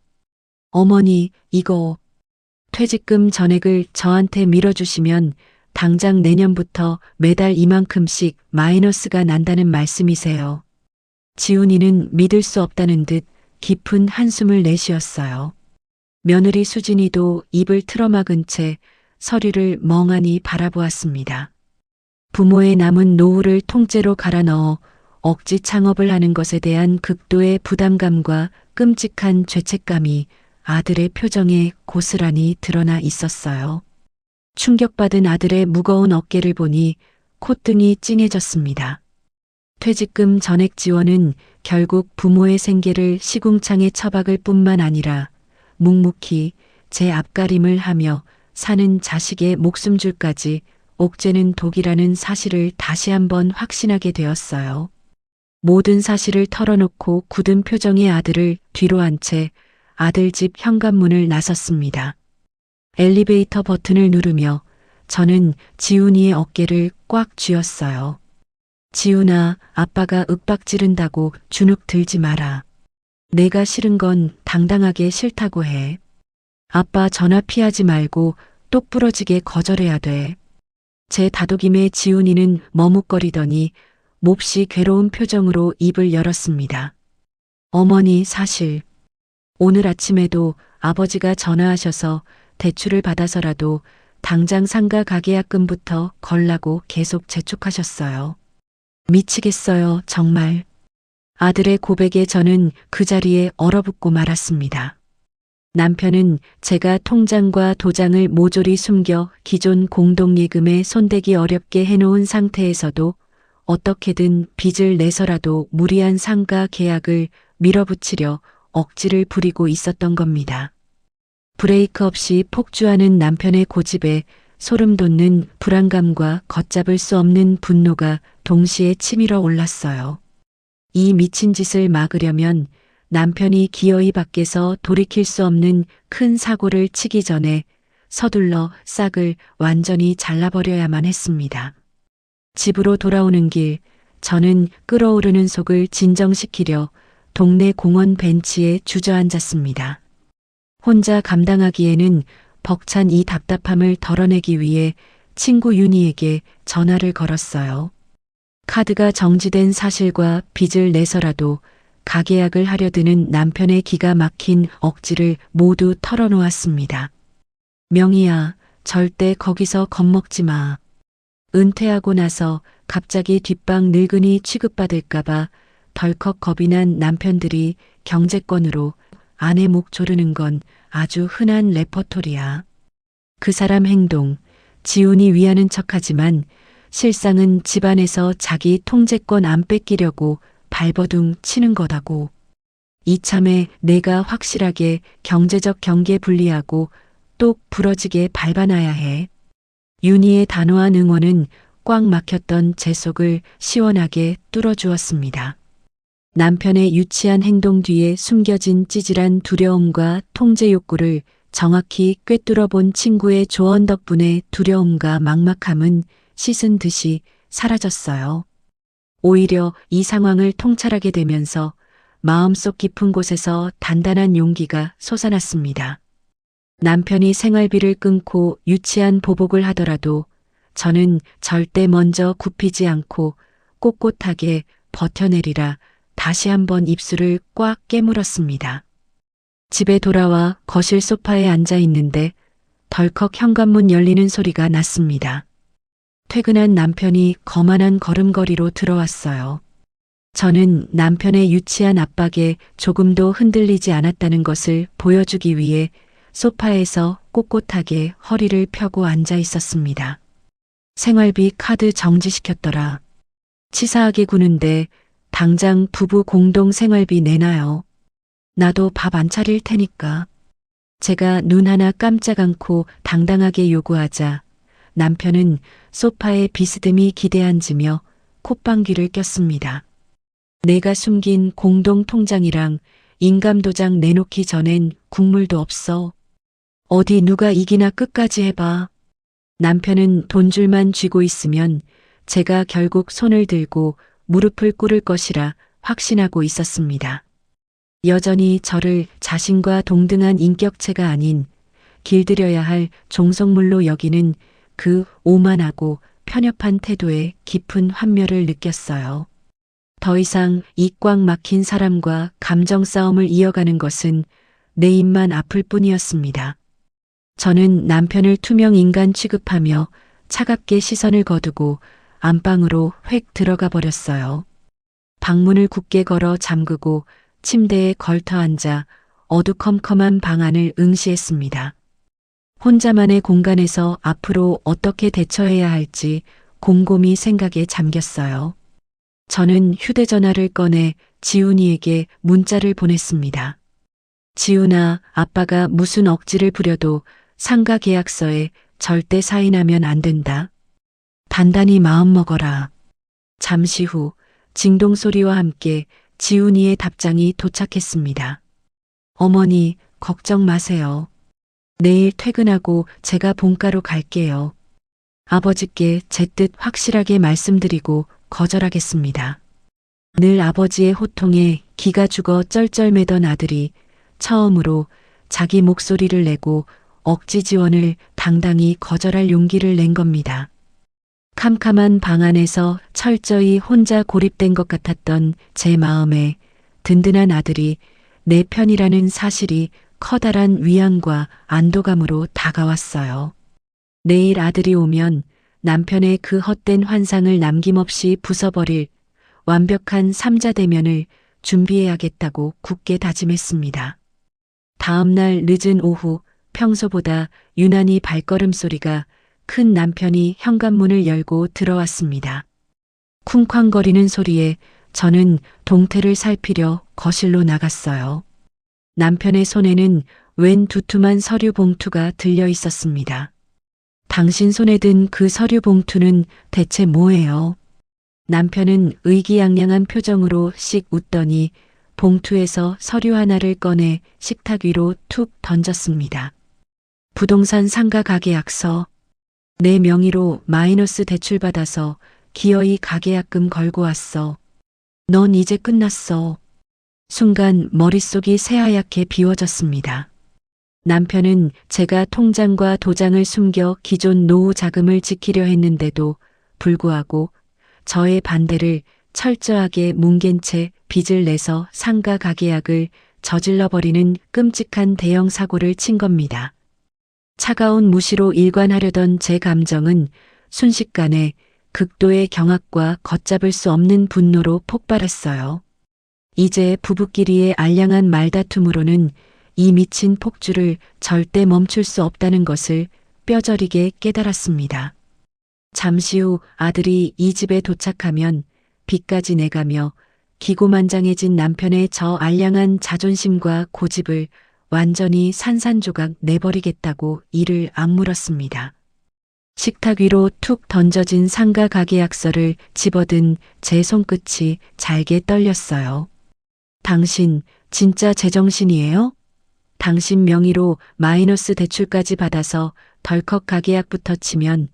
어머니, 이거 퇴직금 전액을 저한테 밀어주시면 당장 내년부터 매달 이만큼씩 마이너스가 난다는 말씀이세요. 지훈이는 믿을 수 없다는 듯 깊은 한숨을 내쉬었어요. 며느리 수진이도 입을 틀어막은 채 서류를 멍하니 바라보았습니다. 부모의 남은 노후를 통째로 갈아 넣어 억지 창업을 하는 것에 대한 극도의 부담감과 끔찍한 죄책감이 아들의 표정에 고스란히 드러나 있었어요. 충격받은 아들의 무거운 어깨를 보니 콧등이 찡해졌습니다. 퇴직금 전액 지원은 결국 부모의 생계를 시궁창에 처박을 뿐만 아니라 묵묵히 제 앞가림을 하며 사는 자식의 목숨줄까지 옥죄는 독이라는 사실을 다시 한번 확신하게 되었어요. 모든 사실을 털어놓고 굳은 표정의 아들을 뒤로 한 채 아들 집 현관문을 나섰습니다. 엘리베이터 버튼을 누르며 저는 지훈이의 어깨를 꽉 쥐었어요. 지훈아, 아빠가 윽박 지른다고 주눅 들지 마라. 내가 싫은 건 당당하게 싫다고 해. 아빠 전화 피하지 말고 똑부러지게 거절해야 돼. 제 다독임에 지훈이는 머뭇거리더니 몹시 괴로운 표정으로 입을 열었습니다. 어머니, 사실 오늘 아침에도 아버지가 전화하셔서 대출을 받아서라도 당장 상가 가계약금부터 걸라고 계속 재촉하셨어요. 미치겠어요, 정말. 아들의 고백에 저는 그 자리에 얼어붙고 말았습니다. 남편은 제가 통장과 도장을 모조리 숨겨 기존 공동예금에 손대기 어렵게 해놓은 상태에서도 어떻게든 빚을 내서라도 무리한 상가 계약을 밀어붙이려 억지를 부리고 있었던 겁니다. 브레이크 없이 폭주하는 남편의 고집에 소름 돋는 불안감과 걷잡을 수 없는 분노가 동시에 치밀어 올랐어요. 이 미친 짓을 막으려면 남편이 기어이 밖에서 돌이킬 수 없는 큰 사고를 치기 전에 서둘러 싹을 완전히 잘라버려야만 했습니다. 집으로 돌아오는 길, 저는 끓어오르는 속을 진정시키려 동네 공원 벤치에 주저앉았습니다. 혼자 감당하기에는 벅찬 이 답답함을 덜어내기 위해 친구 윤희에게 전화를 걸었어요. 카드가 정지된 사실과 빚을 내서라도 가계약을 하려 드는 남편의 기가 막힌 억지를 모두 털어놓았습니다. 명희야, 절대 거기서 겁먹지 마. 은퇴하고 나서 갑자기 뒷방 늙은이 취급받을까봐 덜컥 겁이 난 남편들이 경제권으로 아내 목 조르는 건 아주 흔한 레퍼토리야. 그 사람 행동, 지훈이 위하는 척하지만 실상은 집안에서 자기 통제권 안 뺏기려고 발버둥 치는 거다고. 이참에 내가 확실하게 경제적 경계 분리하고 똑 부러지게 밟아놔야 해. 윤희의 단호한 응원은 꽉 막혔던 제 속을 시원하게 뚫어주었습니다. 남편의 유치한 행동 뒤에 숨겨진 찌질한 두려움과 통제 욕구를 정확히 꿰뚫어 본 친구의 조언 덕분에 두려움과 막막함은 씻은 듯이 사라졌어요. 오히려 이 상황을 통찰하게 되면서 마음속 깊은 곳에서 단단한 용기가 솟아났습니다. 남편이 생활비를 끊고 유치한 보복을 하더라도 저는 절대 먼저 굽히지 않고 꼿꼿하게 버텨내리라 다시 한번 입술을 꽉 깨물었습니다. 집에 돌아와 거실 소파에 앉아 있는데 덜컥 현관문 열리는 소리가 났습니다. 퇴근한 남편이 거만한 걸음걸이로 들어왔어요. 저는 남편의 유치한 압박에 조금도 흔들리지 않았다는 것을 보여주기 위해 소파에서 꼿꼿하게 허리를 펴고 앉아 있었습니다. 생활비 카드 정지시켰더라. 치사하게 구는데 당장 부부 공동 생활비 내놔요. 나도 밥 안 차릴 테니까. 제가 눈 하나 깜짝 않고 당당하게 요구하자 남편은 소파에 비스듬히 기대앉으며 콧방귀를 꼈습니다. 내가 숨긴 공동 통장이랑 인감도장 내놓기 전엔 국물도 없어. 어디 누가 이기나 끝까지 해봐. 남편은 돈줄만 쥐고 있으면 제가 결국 손을 들고 무릎을 꿇을 것이라 확신하고 있었습니다. 여전히 저를 자신과 동등한 인격체가 아닌 길들여야 할 종속물로 여기는 그 오만하고 편협한 태도에 깊은 환멸을 느꼈어요. 더 이상 이 꽉 막힌 사람과 감정 싸움을 이어가는 것은 내 입만 아플 뿐이었습니다. 저는 남편을 투명 인간 취급하며 차갑게 시선을 거두고 안방으로 획 들어가 버렸어요. 방문을 굳게 걸어 잠그고 침대에 걸터 앉아 어두컴컴한 방 안을 응시했습니다. 혼자만의 공간에서 앞으로 어떻게 대처해야 할지 곰곰이 생각에 잠겼어요. 저는 휴대전화를 꺼내 지훈이에게 문자를 보냈습니다. 지훈아, 아빠가 무슨 억지를 부려도 상가 계약서에 절대 사인하면 안 된다. 단단히 마음먹어라. 잠시 후 징동 소리와 함께 지훈이의 답장이 도착했습니다. 어머니, 걱정 마세요. 내일 퇴근하고 제가 본가로 갈게요. 아버지께 제 뜻 확실하게 말씀드리고 거절하겠습니다. 늘 아버지의 호통에 기가 죽어 쩔쩔매던 아들이 처음으로 자기 목소리를 내고 억지 지원을 당당히 거절할 용기를 낸 겁니다. 캄캄한 방 안에서 철저히 혼자 고립된 것 같았던 제 마음에 든든한 아들이 내 편이라는 사실이 커다란 위안과 안도감으로 다가왔어요. 내일 아들이 오면 남편의 그 헛된 환상을 남김없이 부숴버릴 완벽한 삼자대면을 준비해야겠다고 굳게 다짐했습니다. 다음 날 늦은 오후 평소보다 유난히 발걸음 소리가 큰 남편이 현관문을 열고 들어왔습니다. 쿵쾅거리는 소리에 저는 동태를 살피려 거실로 나갔어요. 남편의 손에는 웬 두툼한 서류 봉투가 들려 있었습니다. 당신 손에 든 그 서류 봉투는 대체 뭐예요? 남편은 의기양양한 표정으로 씩 웃더니 봉투에서 서류 하나를 꺼내 식탁 위로 툭 던졌습니다. 부동산 상가 가계약서. 내 명의로 마이너스 대출받아서 기어이 가계약금 걸고 왔어. 넌 이제 끝났어. 순간 머릿속이 새하얗게 비워졌습니다. 남편은 제가 통장과 도장을 숨겨 기존 노후 자금을 지키려 했는데도 불구하고 저의 반대를 철저하게 뭉갠 채 빚을 내서 상가 가계약을 저질러버리는 끔찍한 대형 사고를 친 겁니다. 차가운 무시로 일관하려던 제 감정은 순식간에 극도의 경악과 걷잡을 수 없는 분노로 폭발했어요. 이제 부부끼리의 알량한 말다툼으로는 이 미친 폭주를 절대 멈출 수 없다는 것을 뼈저리게 깨달았습니다. 잠시 후 아들이 이 집에 도착하면 빚까지 내가며 기고만장해진 남편의 저 알량한 자존심과 고집을 완전히 산산조각 내버리겠다고 이를 악물었습니다. 식탁 위로 툭 던져진 상가 가계약서를 집어든 제 손끝이 잘게 떨렸어요. 당신 진짜 제정신이에요? 당신 명의로 마이너스 대출까지 받아서 덜컥 가계약부터 치면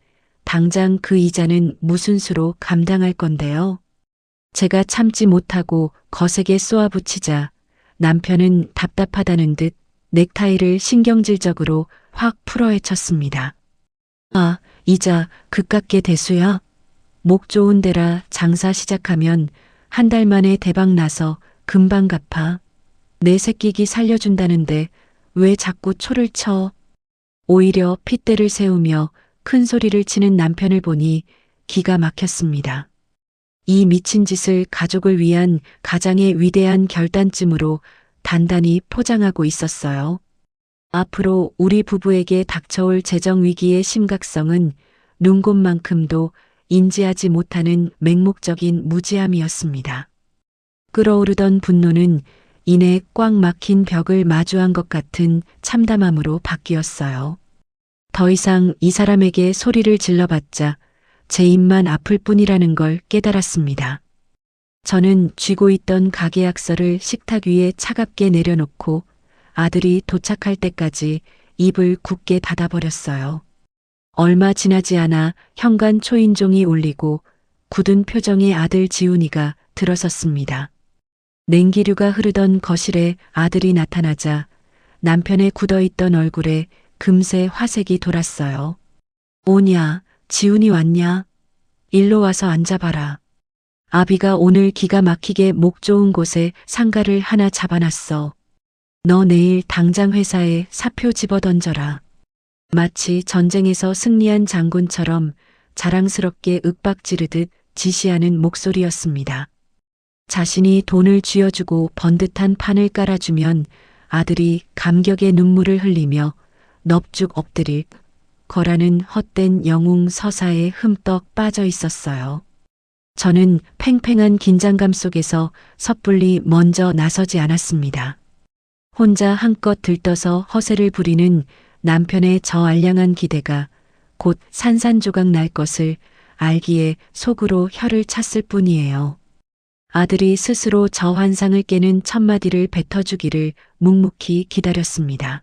당장 그 이자는 무슨 수로 감당할 건데요? 제가 참지 못하고 거세게 쏘아붙이자 남편은 답답하다는 듯 넥타이를 신경질적으로 확 풀어헤쳤습니다. 아, 이자 그깟게 대수야? 목 좋은 데라 장사 시작하면 한 달 만에 대박 나서 금방 갚아. 내 새끼기 살려준다는데 왜 자꾸 초를 쳐? 오히려 핏대를 세우며 큰 소리를 치는 남편을 보니 기가 막혔습니다. 이 미친 짓을 가족을 위한 가장의 위대한 결단쯤으로 단단히 포장하고 있었어요. 앞으로 우리 부부에게 닥쳐올 재정 위기의 심각성은 눈곱만큼도 인지하지 못하는 맹목적인 무지함이었습니다. 끓어오르던 분노는 이내 꽉 막힌 벽을 마주한 것 같은 참담함으로 바뀌었어요. 더 이상 이 사람에게 소리를 질러봤자 제 입만 아플 뿐이라는 걸 깨달았습니다. 저는 쥐고 있던 가계약서를 식탁 위에 차갑게 내려놓고 아들이 도착할 때까지 입을 굳게 닫아버렸어요. 얼마 지나지 않아 현관 초인종이 울리고 굳은 표정의 아들 지훈이가 들어섰습니다. 냉기류가 흐르던 거실에 아들이 나타나자 남편의 굳어있던 얼굴에 금세 화색이 돌았어요. 오냐, 지훈이 왔냐? 일로 와서 앉아봐라. 아비가 오늘 기가 막히게 목 좋은 곳에 상가를 하나 잡아놨어. 너 내일 당장 회사에 사표 집어던져라. 마치 전쟁에서 승리한 장군처럼 자랑스럽게 윽박 지르듯 지시하는 목소리였습니다. 자신이 돈을 쥐어주고 번듯한 판을 깔아주면 아들이 감격의 눈물을 흘리며 넙죽 엎드릴 거라는 헛된 영웅 서사에 흠떡 빠져 있었어요. 저는 팽팽한 긴장감 속에서 섣불리 먼저 나서지 않았습니다. 혼자 한껏 들떠서 허세를 부리는 남편의 저 알량한 기대가 곧 산산조각 날 것을 알기에 속으로 혀를 찼을 뿐이에요. 아들이 스스로 저 환상을 깨는 첫마디를 뱉어주기를 묵묵히 기다렸습니다.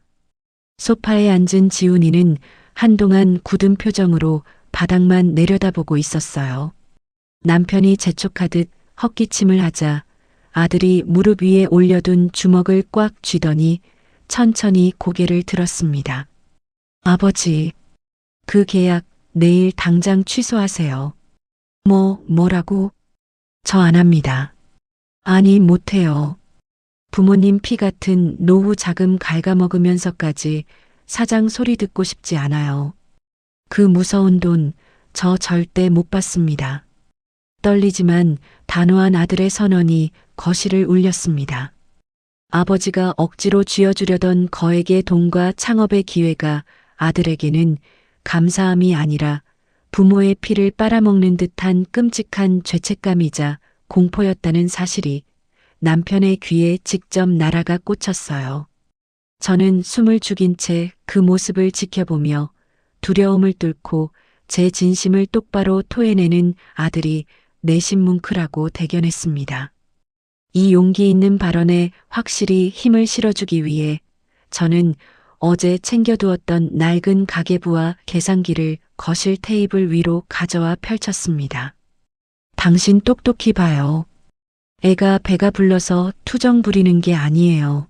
소파에 앉은 지훈이는 한동안 굳은 표정으로 바닥만 내려다보고 있었어요. 남편이 재촉하듯 헛기침을 하자 아들이 무릎 위에 올려둔 주먹을 꽉 쥐더니 천천히 고개를 들었습니다. 아버지, 그 계약 내일 당장 취소하세요. 뭐라고? 저 안 합니다. 아니, 못해요. 부모님 피 같은 노후 자금 갉아먹으면서까지 사장 소리 듣고 싶지 않아요. 그 무서운 돈 저 절대 못 받습니다. 떨리지만 단호한 아들의 선언이 거실을 울렸습니다. 아버지가 억지로 쥐어주려던 거액의 돈과 창업의 기회가 아들에게는 감사함이 아니라 부모의 피를 빨아먹는 듯한 끔찍한 죄책감이자 공포였다는 사실이 남편의 귀에 직접 날아가 꽂혔어요. 저는 숨을 죽인 채 그 모습을 지켜보며 두려움을 뚫고 제 진심을 똑바로 토해내는 아들이 내심 뭉클하고 대견했습니다. 이 용기 있는 발언에 확실히 힘을 실어주기 위해 저는 어제 챙겨두었던 낡은 가계부와 계산기를 거실 테이블 위로 가져와 펼쳤습니다. 당신 똑똑히 봐요. 애가 배가 불러서 투정 부리는 게 아니에요.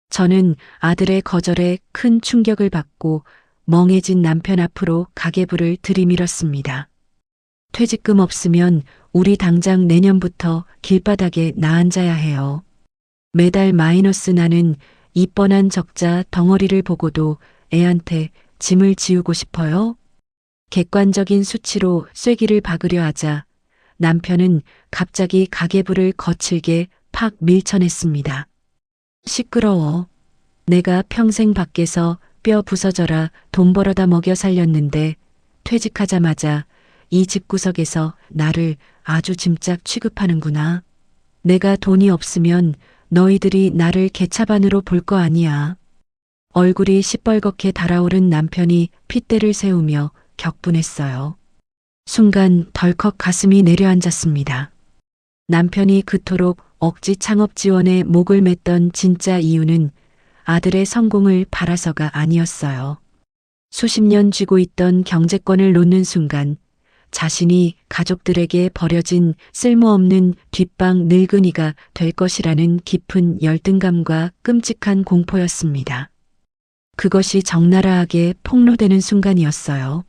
저는 아들의 거절에 큰 충격을 받고 멍해진 남편 앞으로 가계부를 들이밀었습니다. 퇴직금 없으면 우리 당장 내년부터 길바닥에 나앉아야 해요. 매달 마이너스 나는 이 뻔한 적자 덩어리를 보고도 애한테 짐을 지우고 싶어요? 객관적인 수치로 쐐기를 박으려 하자 남편은 갑자기 가계부를 거칠게 팍 밀쳐냈습니다. 시끄러워. 내가 평생 밖에서 뼈 부서져라 돈 벌어다 먹여 살렸는데 퇴직하자마자 이 집구석에서 나를 아주 짐짝 취급하는구나. 내가 돈이 없으면 너희들이 나를 개차반으로 볼 거 아니야. 얼굴이 시뻘겋게 달아오른 남편이 핏대를 세우며 격분했어요. 순간 덜컥 가슴이 내려앉았습니다. 남편이 그토록 억지 창업 지원에 목을 맸던 진짜 이유는 아들의 성공을 바라서가 아니었어요. 수십 년 쥐고 있던 경제권을 놓는 순간 자신이 가족들에게 버려진 쓸모없는 뒷방 늙은이가 될 것이라는 깊은 열등감과 끔찍한 공포였습니다. 그것이 적나라하게 폭로되는 순간이었어요.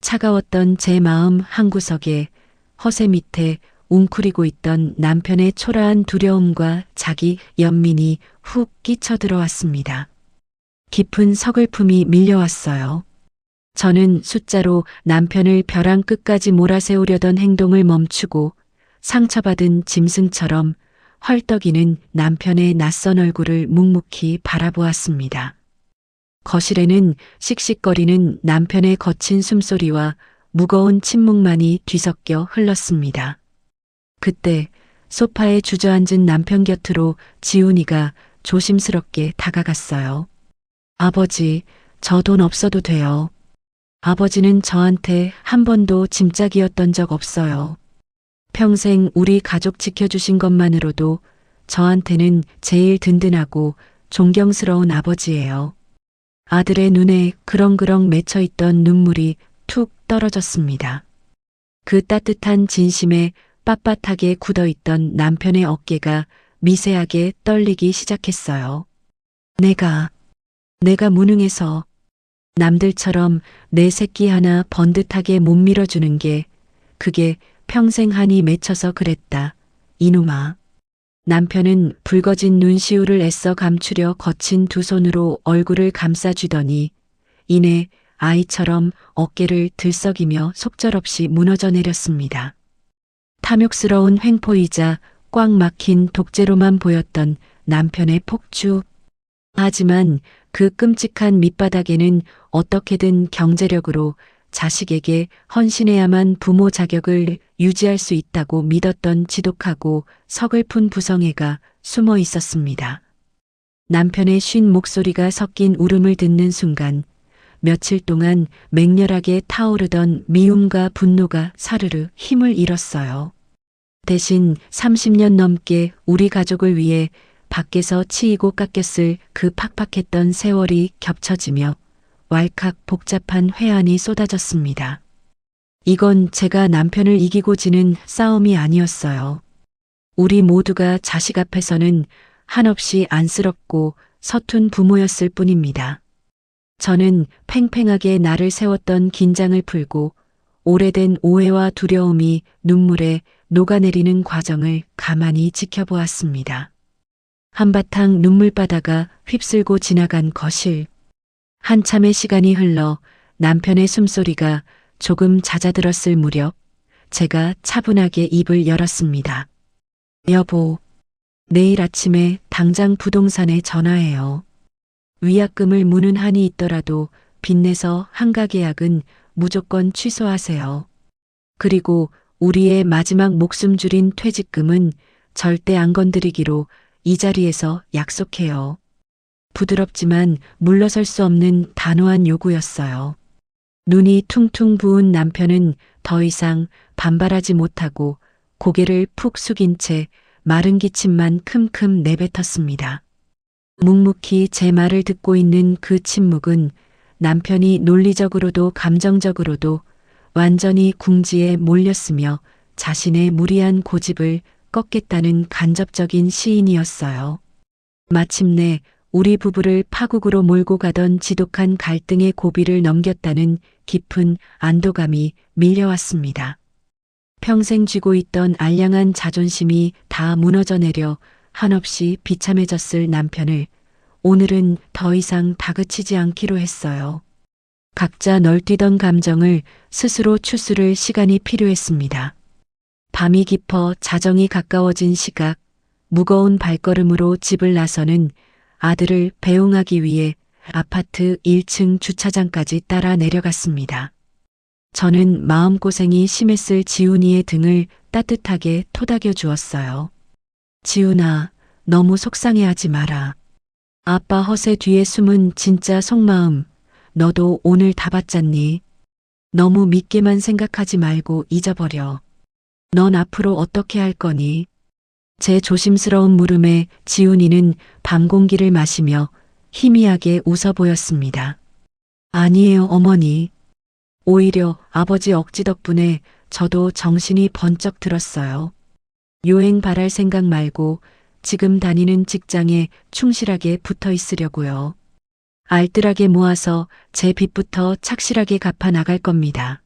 차가웠던 제 마음 한구석에 허세 밑에 웅크리고 있던 남편의 초라한 두려움과 자기 연민이 훅 끼쳐 들어왔습니다. 깊은 서글픔이 밀려왔어요. 저는 숫자로 남편을 벼랑 끝까지 몰아세우려던 행동을 멈추고 상처받은 짐승처럼 헐떡이는 남편의 낯선 얼굴을 묵묵히 바라보았습니다. 거실에는 씩씩거리는 남편의 거친 숨소리와 무거운 침묵만이 뒤섞여 흘렀습니다. 그때 소파에 주저앉은 남편 곁으로 지훈이가 조심스럽게 다가갔어요. 아버지, 저 돈 없어도 돼요. 아버지는 저한테 한 번도 짐짝이었던 적 없어요. 평생 우리 가족 지켜주신 것만으로도 저한테는 제일 든든하고 존경스러운 아버지예요. 아들의 눈에 그렁그렁 맺혀있던 눈물이 툭 떨어졌습니다. 그 따뜻한 진심에 빳빳하게 굳어있던 남편의 어깨가 미세하게 떨리기 시작했어요. 내가 무능해서 남들처럼 내 새끼 하나 번듯하게 못 밀어주는 게 그게 평생 한이 맺혀서 그랬다. 이놈아. 남편은 붉어진 눈시울을 애써 감추려 거친 두 손으로 얼굴을 감싸쥐더니 이내 아이처럼 어깨를 들썩이며 속절없이 무너져 내렸습니다. 탐욕스러운 횡포이자 꽉 막힌 독재로만 보였던 남편의 폭주. 하지만 그 끔찍한 밑바닥에는 어떻게든 경제력으로 자식에게 헌신해야만 부모 자격을 유지할 수 있다고 믿었던 지독하고 서글픈 부성애가 숨어 있었습니다. 남편의 쉰 목소리가 섞인 울음을 듣는 순간 며칠 동안 맹렬하게 타오르던 미움과 분노가 사르르 힘을 잃었어요. 대신 30년 넘게 우리 가족을 위해 밖에서 치이고 깎였을 그 팍팍했던 세월이 겹쳐지며 왈칵 복잡한 회한이 쏟아졌습니다. 이건 제가 남편을 이기고 지는 싸움이 아니었어요. 우리 모두가 자식 앞에서는 한없이 안쓰럽고 서툰 부모였을 뿐입니다. 저는 팽팽하게 나를 세웠던 긴장을 풀고 오래된 오해와 두려움이 눈물에 녹아내리는 과정을 가만히 지켜보았습니다. 한바탕 눈물바다가 휩쓸고 지나간 거실. 한참의 시간이 흘러 남편의 숨소리가 조금 잦아들었을 무렵 제가 차분하게 입을 열었습니다. 여보, 내일 아침에 당장 부동산에 전화해요. 위약금을 무는 한이 있더라도 빚내서 한가 계약은 무조건 취소하세요. 그리고 우리의 마지막 목숨 줄인 퇴직금은 절대 안 건드리기로 이 자리에서 약속해요. 부드럽지만 물러설 수 없는 단호한 요구였어요. 눈이 퉁퉁 부은 남편은 더 이상 반발하지 못하고 고개를 푹 숙인 채 마른 기침만 큼큼 내뱉었습니다. 묵묵히 제 말을 듣고 있는 그 침묵은 남편이 논리적으로도 감정적으로도 완전히 궁지에 몰렸으며 자신의 무리한 고집을 꺾겠다는 간접적인 시인이었어요. 마침내 우리 부부를 파국으로 몰고 가던 지독한 갈등의 고비를 넘겼다는 깊은 안도감이 밀려왔습니다. 평생 쥐고 있던 알량한 자존심이 다 무너져 내려 한없이 비참해졌을 남편을 오늘은 더 이상 다그치지 않기로 했어요. 각자 널뛰던 감정을 스스로 추스를 시간이 필요했습니다. 밤이 깊어 자정이 가까워진 시각, 무거운 발걸음으로 집을 나서는 아들을 배웅하기 위해 아파트 1층 주차장까지 따라 내려갔습니다. 저는 마음고생이 심했을 지훈이의 등을 따뜻하게 토닥여 주었어요. 지훈아, 너무 속상해하지 마라. 아빠 허세 뒤에 숨은 진짜 속마음, 너도 오늘 다 봤잖니? 너무 밉게만 생각하지 말고 잊어버려. 넌 앞으로 어떻게 할 거니? 제 조심스러운 물음에 지훈이는 밤 공기를 마시며 희미하게 웃어 보였습니다. 아니에요, 어머니. 오히려 아버지 억지 덕분에 저도 정신이 번쩍 들었어요. 요행 바랄 생각 말고 지금 다니는 직장에 충실하게 붙어 있으려고요. 알뜰하게 모아서 제 빚부터 착실하게 갚아 나갈 겁니다.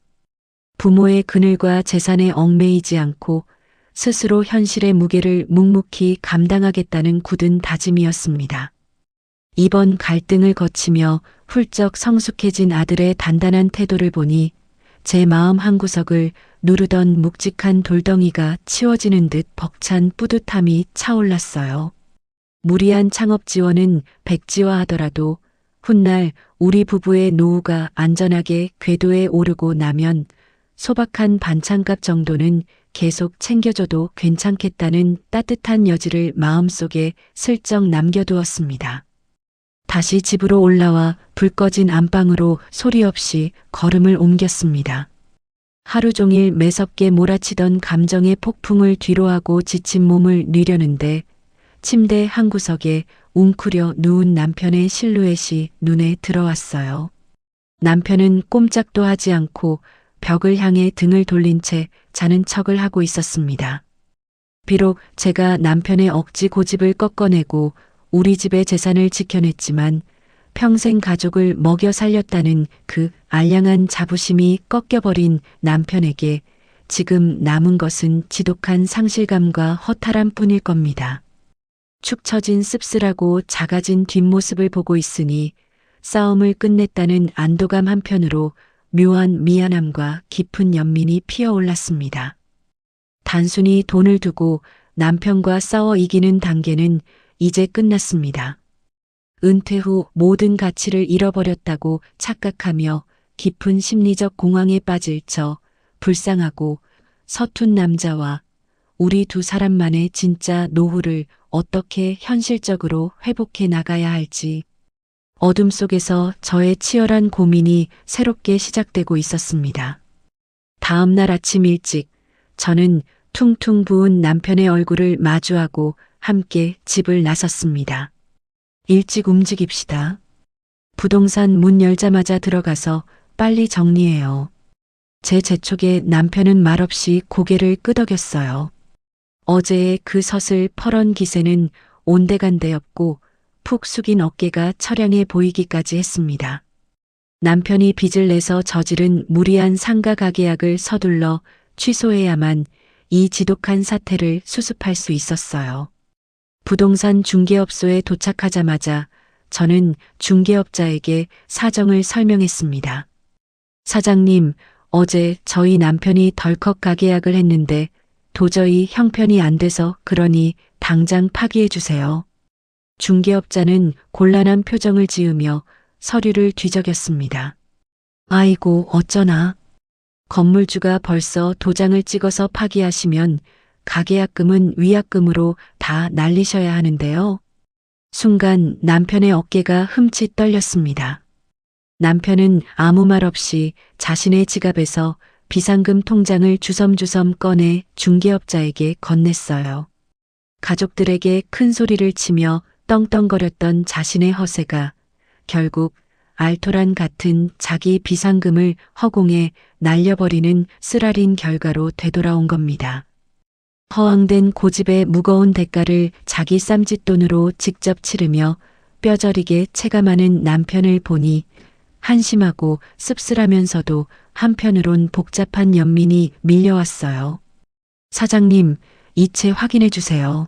부모의 그늘과 재산에 얽매이지 않고 스스로 현실의 무게를 묵묵히 감당하겠다는 굳은 다짐이었습니다. 이번 갈등을 거치며 훌쩍 성숙해진 아들의 단단한 태도를 보니 제 마음 한구석을 누르던 묵직한 돌덩이가 치워지는 듯 벅찬 뿌듯함이 차올랐어요. 무리한 창업 지원은 백지화하더라도 훗날 우리 부부의 노후가 안전하게 궤도에 오르고 나면 소박한 반찬값 정도는 계속 챙겨줘도 괜찮겠다는 따뜻한 여지를 마음속에 슬쩍 남겨두었습니다. 다시 집으로 올라와 불 꺼진 안방으로 소리 없이 걸음을 옮겼습니다. 하루 종일 매섭게 몰아치던 감정의 폭풍을 뒤로하고 지친 몸을 뉘려는데 침대 한 구석에 웅크려 누운 남편의 실루엣이 눈에 들어왔어요. 남편은 꼼짝도 하지 않고 벽을 향해 등을 돌린 채 자는 척을 하고 있었습니다. 비록 제가 남편의 억지 고집을 꺾어내고 우리 집의 재산을 지켜냈지만 평생 가족을 먹여 살렸다는 그 알량한 자부심이 꺾여버린 남편에게 지금 남은 것은 지독한 상실감과 허탈함 뿐일 겁니다. 축 처진 씁쓸하고 작아진 뒷모습을 보고 있으니 싸움을 끝냈다는 안도감 한편으로 묘한 미안함과 깊은 연민이 피어올랐습니다. 단순히 돈을 두고 남편과 싸워 이기는 단계는 이제 끝났습니다. 은퇴 후 모든 가치를 잃어버렸다고 착각하며 깊은 심리적 공황에 빠질 저 불쌍하고 서툰 남자와 우리 두 사람만의 진짜 노후를 어떻게 현실적으로 회복해 나가야 할지 어둠 속에서 저의 치열한 고민이 새롭게 시작되고 있었습니다. 다음 날 아침 일찍 저는 퉁퉁 부은 남편의 얼굴을 마주하고 함께 집을 나섰습니다. 일찍 움직입시다. 부동산 문 열자마자 들어가서 빨리 정리해요. 제 재촉에 남편은 말없이 고개를 끄덕였어요. 어제의 그 서슬 퍼런 기세는 온데간데였고 푹 숙인 어깨가 처량해 보이기까지 했습니다. 남편이 빚을 내서 저지른 무리한 상가 가계약을 서둘러 취소해야만 이 지독한 사태를 수습할 수 있었어요. 부동산 중개업소에 도착하자마자 저는 중개업자에게 사정을 설명했습니다. 사장님, 어제 저희 남편이 덜컥 가계약을 했는데 도저히 형편이 안 돼서 그러니 당장 파기해 주세요. 중개업자는 곤란한 표정을 지으며 서류를 뒤적였습니다. 아이고, 어쩌나. 건물주가 벌써 도장을 찍어서 파기하시면 가계약금은 위약금으로 다 날리셔야 하는데요. 순간 남편의 어깨가 흠칫 떨렸습니다. 남편은 아무 말 없이 자신의 지갑에서 비상금 통장을 주섬주섬 꺼내 중개업자에게 건넸어요. 가족들에게 큰 소리를 치며 떵떵거렸던 자신의 허세가 결국 알토란 같은 자기 비상금을 허공에 날려버리는 쓰라린 결과로 되돌아온 겁니다. 허황된 고집의 무거운 대가를 자기 쌈짓돈으로 직접 치르며 뼈저리게 체감하는 남편을 보니 한심하고 씁쓸하면서도 한편으론 복잡한 연민이 밀려왔어요. 사장님, 이체 확인해 주세요.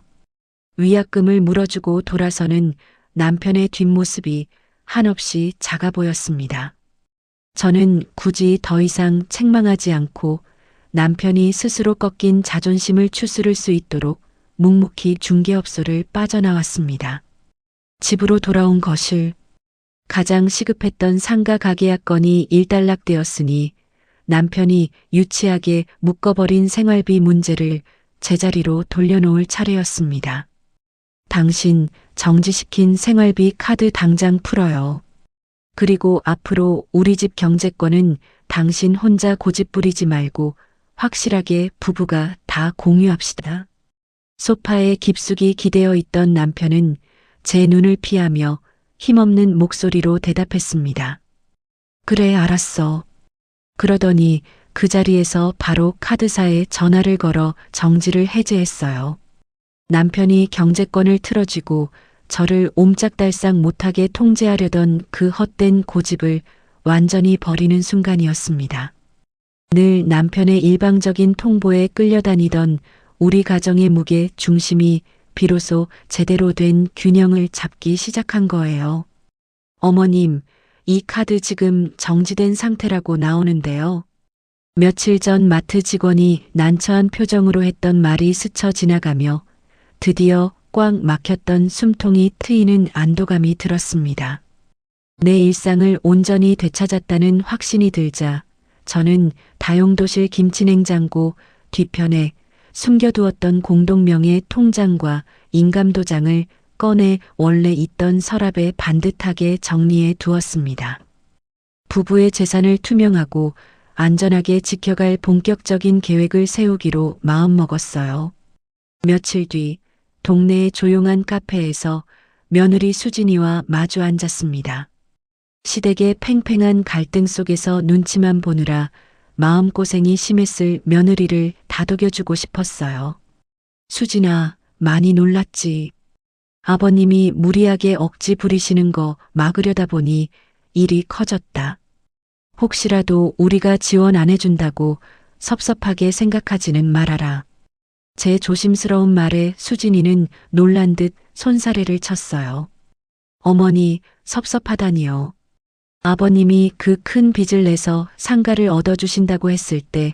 위약금을 물어주고 돌아서는 남편의 뒷모습이 한없이 작아 보였습니다. 저는 굳이 더 이상 책망하지 않고 남편이 스스로 꺾인 자존심을 추스를 수 있도록 묵묵히 중개업소를 빠져나왔습니다. 집으로 돌아온 거실. 가장 시급했던 상가 가계약 건이 일단락되었으니 남편이 유치하게 묶어버린 생활비 문제를 제자리로 돌려놓을 차례였습니다. 당신 정지시킨 생활비 카드 당장 풀어요. 그리고 앞으로 우리 집 경제권은 당신 혼자 고집 부리지 말고 확실하게 부부가 다 공유합시다. 소파에 깊숙이 기대어 있던 남편은 제 눈을 피하며 힘없는 목소리로 대답했습니다. 그래, 알았어. 그러더니 그 자리에서 바로 카드사에 전화를 걸어 정지를 해제했어요. 남편이 경제권을 틀어쥐고 저를 옴짝달싹 못하게 통제하려던 그 헛된 고집을 완전히 버리는 순간이었습니다. 늘 남편의 일방적인 통보에 끌려다니던 우리 가정의 무게 중심이 비로소 제대로 된 균형을 잡기 시작한 거예요. 어머님, 이 카드 지금 정지된 상태라고 나오는데요. 며칠 전 마트 직원이 난처한 표정으로 했던 말이 스쳐 지나가며 드디어 꽉 막혔던 숨통이 트이는 안도감이 들었습니다. 내 일상을 온전히 되찾았다는 확신이 들자 저는 다용도실 김치냉장고 뒤편에 숨겨두었던 공동명의 통장과 인감도장을 꺼내 원래 있던 서랍에 반듯하게 정리해 두었습니다. 부부의 재산을 투명하고 안전하게 지켜갈 본격적인 계획을 세우기로 마음먹었어요. 며칠 뒤 동네의 조용한 카페에서 며느리 수진이와 마주 앉았습니다. 시댁의 팽팽한 갈등 속에서 눈치만 보느라 마음고생이 심했을 며느리를 다독여주고 싶었어요. 수진아, 많이 놀랐지. 아버님이 무리하게 억지 부리시는 거 막으려다 보니 일이 커졌다. 혹시라도 우리가 지원 안 해준다고 섭섭하게 생각하지는 말아라. 제 조심스러운 말에 수진이는 놀란 듯 손사래를 쳤어요. 어머니, 섭섭하다니요. 아버님이 그 큰 빚을 내서 상가를 얻어주신다고 했을 때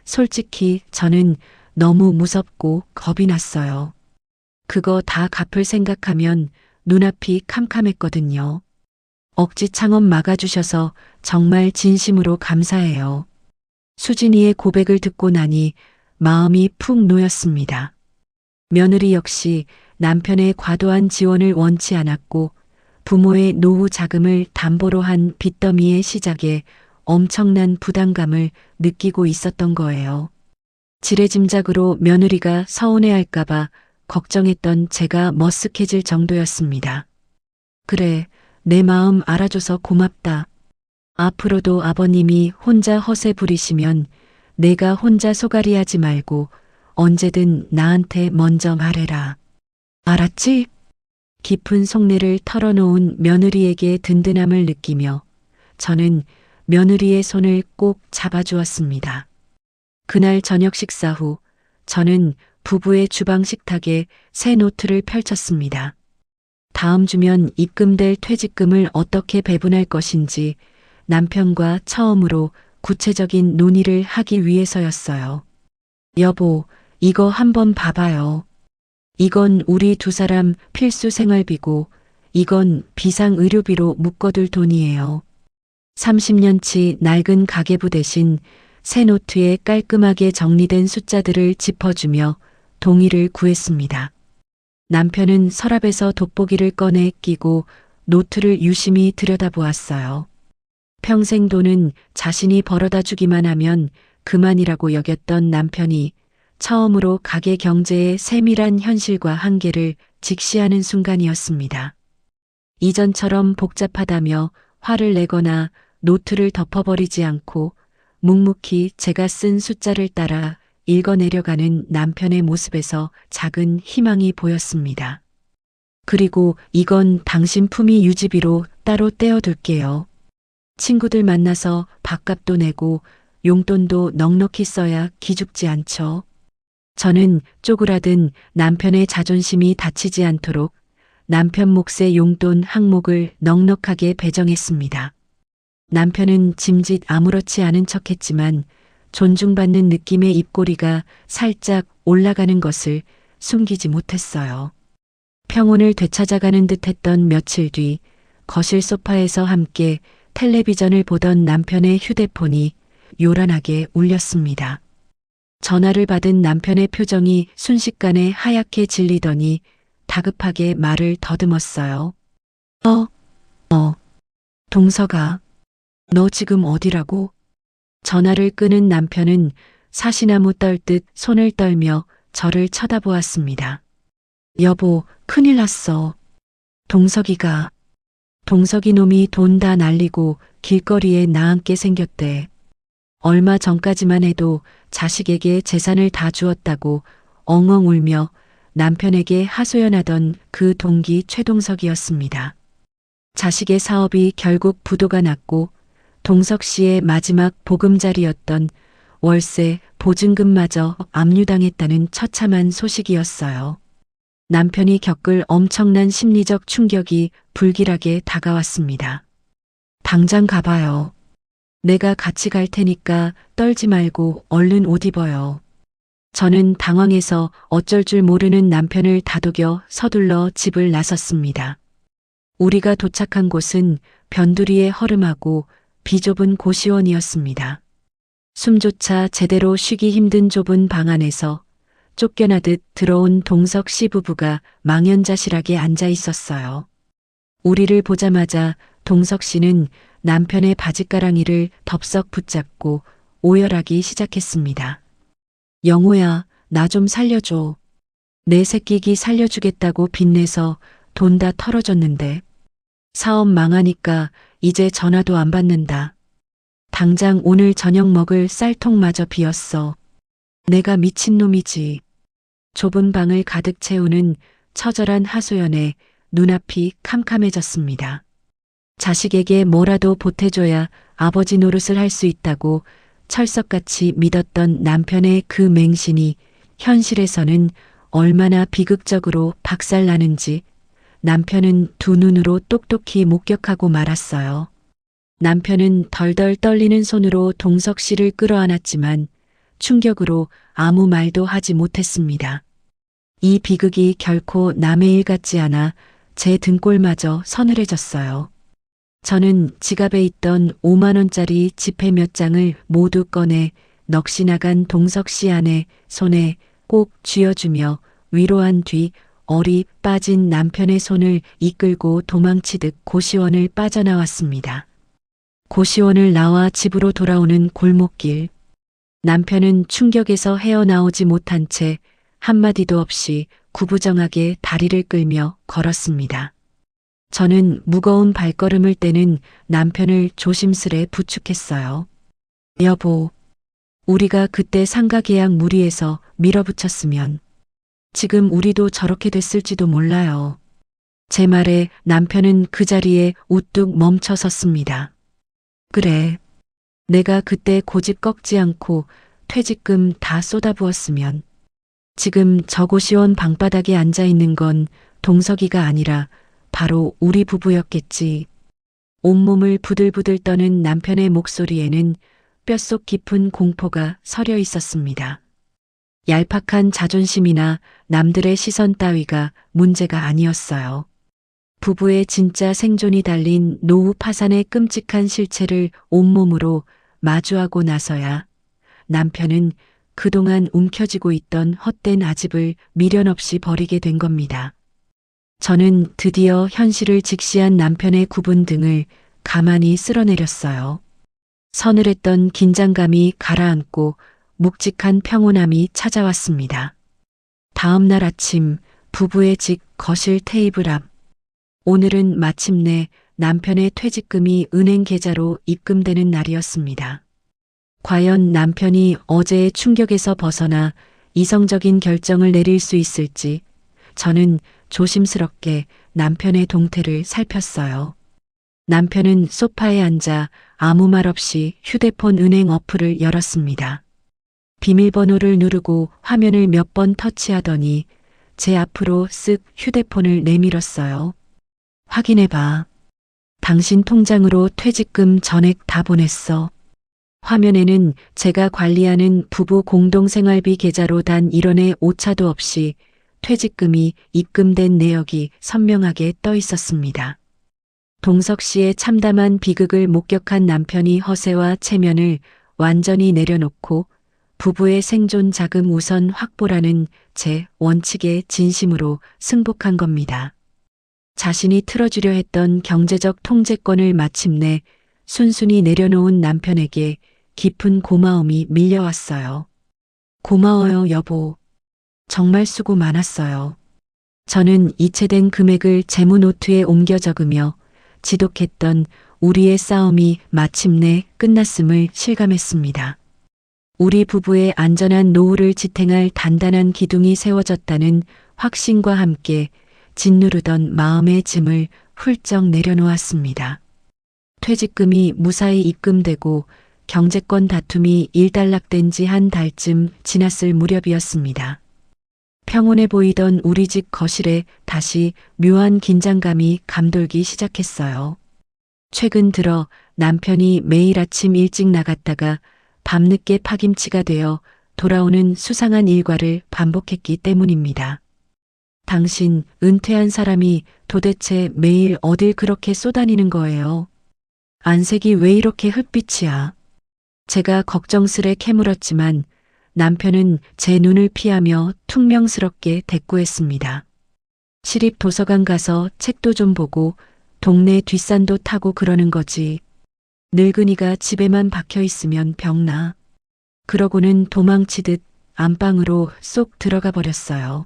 솔직히 저는 너무 무섭고 겁이 났어요. 그거 다 갚을 생각하면 눈앞이 캄캄했거든요. 억지 창업 막아주셔서 정말 진심으로 감사해요. 수진이의 고백을 듣고 나니 마음이 푹 놓였습니다. 며느리 역시 남편의 과도한 지원을 원치 않았고 부모의 노후 자금을 담보로 한 빚더미의 시작에 엄청난 부담감을 느끼고 있었던 거예요. 지레짐작으로 며느리가 서운해할까봐 걱정했던 제가 머쓱해질 정도였습니다. 그래, 내 마음 알아줘서 고맙다. 앞으로도 아버님이 혼자 허세 부리시면 내가 혼자 소갈이하지 말고 언제든 나한테 먼저 말해라. 알았지? 깊은 속내를 털어놓은 며느리에게 든든함을 느끼며 저는 며느리의 손을 꼭 잡아주었습니다. 그날 저녁 식사 후 저는 부부의 주방 식탁에 새 노트를 펼쳤습니다. 다음 주면 입금될 퇴직금을 어떻게 배분할 것인지 남편과 처음으로 구체적인 논의를 하기 위해서였어요. 여보, 이거 한번 봐봐요. 이건 우리 두 사람 필수 생활비고 이건 비상의료비로 묶어둘 돈이에요. 30년치 낡은 가계부 대신 새 노트에 깔끔하게 정리된 숫자들을 짚어주며 동의를 구했습니다. 남편은 서랍에서 돋보기를 꺼내 끼고 노트를 유심히 들여다보았어요. 평생 돈은 자신이 벌어다 주기만 하면 그만이라고 여겼던 남편이 처음으로 가계 경제의 세밀한 현실과 한계를 직시하는 순간이었습니다. 이전처럼 복잡하다며 화를 내거나 노트를 덮어버리지 않고 묵묵히 제가 쓴 숫자를 따라 읽어내려가는 남편의 모습에서 작은 희망이 보였습니다. 그리고 이건 당신 품위 유지비로 따로 떼어둘게요. 친구들 만나서 밥값도 내고 용돈도 넉넉히 써야 기죽지 않죠. 저는 쪼그라든 남편의 자존심이 다치지 않도록 남편 몫의 용돈 항목을 넉넉하게 배정했습니다. 남편은 짐짓 아무렇지 않은 척했지만 존중받는 느낌의 입꼬리가 살짝 올라가는 것을 숨기지 못했어요. 평온을 되찾아가는 듯했던 며칠 뒤 거실 소파에서 함께 텔레비전을 보던 남편의 휴대폰이 요란하게 울렸습니다. 전화를 받은 남편의 표정이 순식간에 하얗게 질리더니 다급하게 말을 더듬었어요. 동서가, 너 지금 어디라고? 전화를 끄는 남편은 사시나무 떨듯 손을 떨며 저를 쳐다보았습니다. 여보, 큰일 났어. 동석이 놈이 돈 다 날리고 길거리에 나앉게 생겼대. 얼마 전까지만 해도 자식에게 재산을 다 주었다고 엉엉 울며 남편에게 하소연하던 그 동기 최동석이었습니다. 자식의 사업이 결국 부도가 났고 동석 씨의 마지막 보금자리였던 월세 보증금마저 압류당했다는 처참한 소식이었어요. 남편이 겪을 엄청난 심리적 충격이 불길하게 다가왔습니다. 당장 가봐요. 내가 같이 갈 테니까 떨지 말고 얼른 옷 입어요. 저는 당황해서 어쩔 줄 모르는 남편을 다독여 서둘러 집을 나섰습니다. 우리가 도착한 곳은 변두리에 허름하고 비좁은 고시원이었습니다. 숨조차 제대로 쉬기 힘든 좁은 방 안에서 쫓겨나듯 들어온 동석 씨 부부가 망연자실하게 앉아 있었어요. 우리를 보자마자 동석 씨는 남편의 바짓가랑이를 덥석 붙잡고 오열하기 시작했습니다. 영호야, 나 좀 살려줘. 내 새끼기 살려주겠다고 빚내서 돈 다 털어줬는데 사업 망하니까 이제 전화도 안 받는다. 당장 오늘 저녁 먹을 쌀통마저 비었어. 내가 미친놈이지. 좁은 방을 가득 채우는 처절한 하소연에 눈앞이 캄캄해졌습니다. 자식에게 뭐라도 보태줘야 아버지 노릇을 할 수 있다고 철석같이 믿었던 남편의 그 맹신이 현실에서는 얼마나 비극적으로 박살나는지 남편은 두 눈으로 똑똑히 목격하고 말았어요. 남편은 덜덜 떨리는 손으로 동석 씨를 끌어안았지만 충격으로 아무 말도 하지 못했습니다. 이 비극이 결코 남의 일 같지 않아 제 등골마저 서늘해졌어요. 저는 지갑에 있던 5만 원짜리 지폐 몇 장을 모두 꺼내 넋이 나간 동석 씨 안에 손에 꼭 쥐어주며 위로한 뒤 얼이 빠진 남편의 손을 이끌고 도망치듯 고시원을 빠져나왔습니다. 고시원을 나와 집으로 돌아오는 골목길. 남편은 충격에서 헤어나오지 못한 채 한마디도 없이 구부정하게 다리를 끌며 걸었습니다. 저는 무거운 발걸음을 떼는 남편을 조심스레 부축했어요. 여보, 우리가 그때 상가 계약 무리해서 밀어붙였으면 지금 우리도 저렇게 됐을지도 몰라요. 제 말에 남편은 그 자리에 우뚝 멈춰 섰습니다. 그래, 내가 그때 고집 꺾지 않고 퇴직금 다 쏟아부었으면 지금 저 고시원 방바닥에 앉아 있는 건 동석이가 아니라 바로 우리 부부였겠지. 온몸을 부들부들 떠는 남편의 목소리에는 뼛속 깊은 공포가 서려 있었습니다. 얄팍한 자존심이나 남들의 시선 따위가 문제가 아니었어요. 부부의 진짜 생존이 달린 노후 파산의 끔찍한 실체를 온몸으로 마주하고 나서야 남편은 그동안 움켜쥐고 있던 헛된 아집을 미련 없이 버리게 된 겁니다. 저는 드디어 현실을 직시한 남편의 굽은 등을 가만히 쓸어내렸어요. 서늘했던 긴장감이 가라앉고 묵직한 평온함이 찾아왔습니다. 다음 날 아침 부부의 집 거실 테이블 앞. 오늘은 마침내 남편의 퇴직금이 은행 계좌로 입금되는 날이었습니다. 과연 남편이 어제의 충격에서 벗어나 이성적인 결정을 내릴 수 있을지 저는 조심스럽게 남편의 동태를 살폈어요. 남편은 소파에 앉아 아무 말 없이 휴대폰 은행 어플을 열었습니다. 비밀번호를 누르고 화면을 몇 번 터치하더니 제 앞으로 쓱 휴대폰을 내밀었어요. 확인해봐. 당신 통장으로 퇴직금 전액 다 보냈어. 화면에는 제가 관리하는 부부 공동생활비 계좌로 단 1원의 오차도 없이 퇴직금이 입금된 내역이 선명하게 떠 있었습니다. 동석 씨의 참담한 비극을 목격한 남편이 허세와 체면을 완전히 내려놓고 부부의 생존 자금 우선 확보라는 제 원칙에 진심으로 승복한 겁니다. 자신이 틀어주려 했던 경제적 통제권을 마침내 순순히 내려놓은 남편에게 깊은 고마움이 밀려왔어요. 고마워요, 여보. 정말 수고 많았어요. 저는 이체된 금액을 재무노트에 옮겨 적으며 지독했던 우리의 싸움이 마침내 끝났음을 실감했습니다. 우리 부부의 안전한 노후를 지탱할 단단한 기둥이 세워졌다는 확신과 함께 짓누르던 마음의 짐을 훌쩍 내려놓았습니다. 퇴직금이 무사히 입금되고 경제권 다툼이 일단락된 지 한 달쯤 지났을 무렵이었습니다. 평온해 보이던 우리 집 거실에 다시 묘한 긴장감이 감돌기 시작했어요. 최근 들어 남편이 매일 아침 일찍 나갔다가 밤늦게 파김치가 되어 돌아오는 수상한 일과를 반복했기 때문입니다. 당신 은퇴한 사람이 도대체 매일 어딜 그렇게 쏘다니는 거예요? 안색이 왜 이렇게 흑빛이야? 제가 걱정스레 캐물었지만 남편은 제 눈을 피하며 퉁명스럽게 대꾸했습니다. 시립 도서관 가서 책도 좀 보고 동네 뒷산도 타고 그러는 거지. 늙은이가 집에만 박혀 있으면 병나. 그러고는 도망치듯 안방으로 쏙 들어가 버렸어요.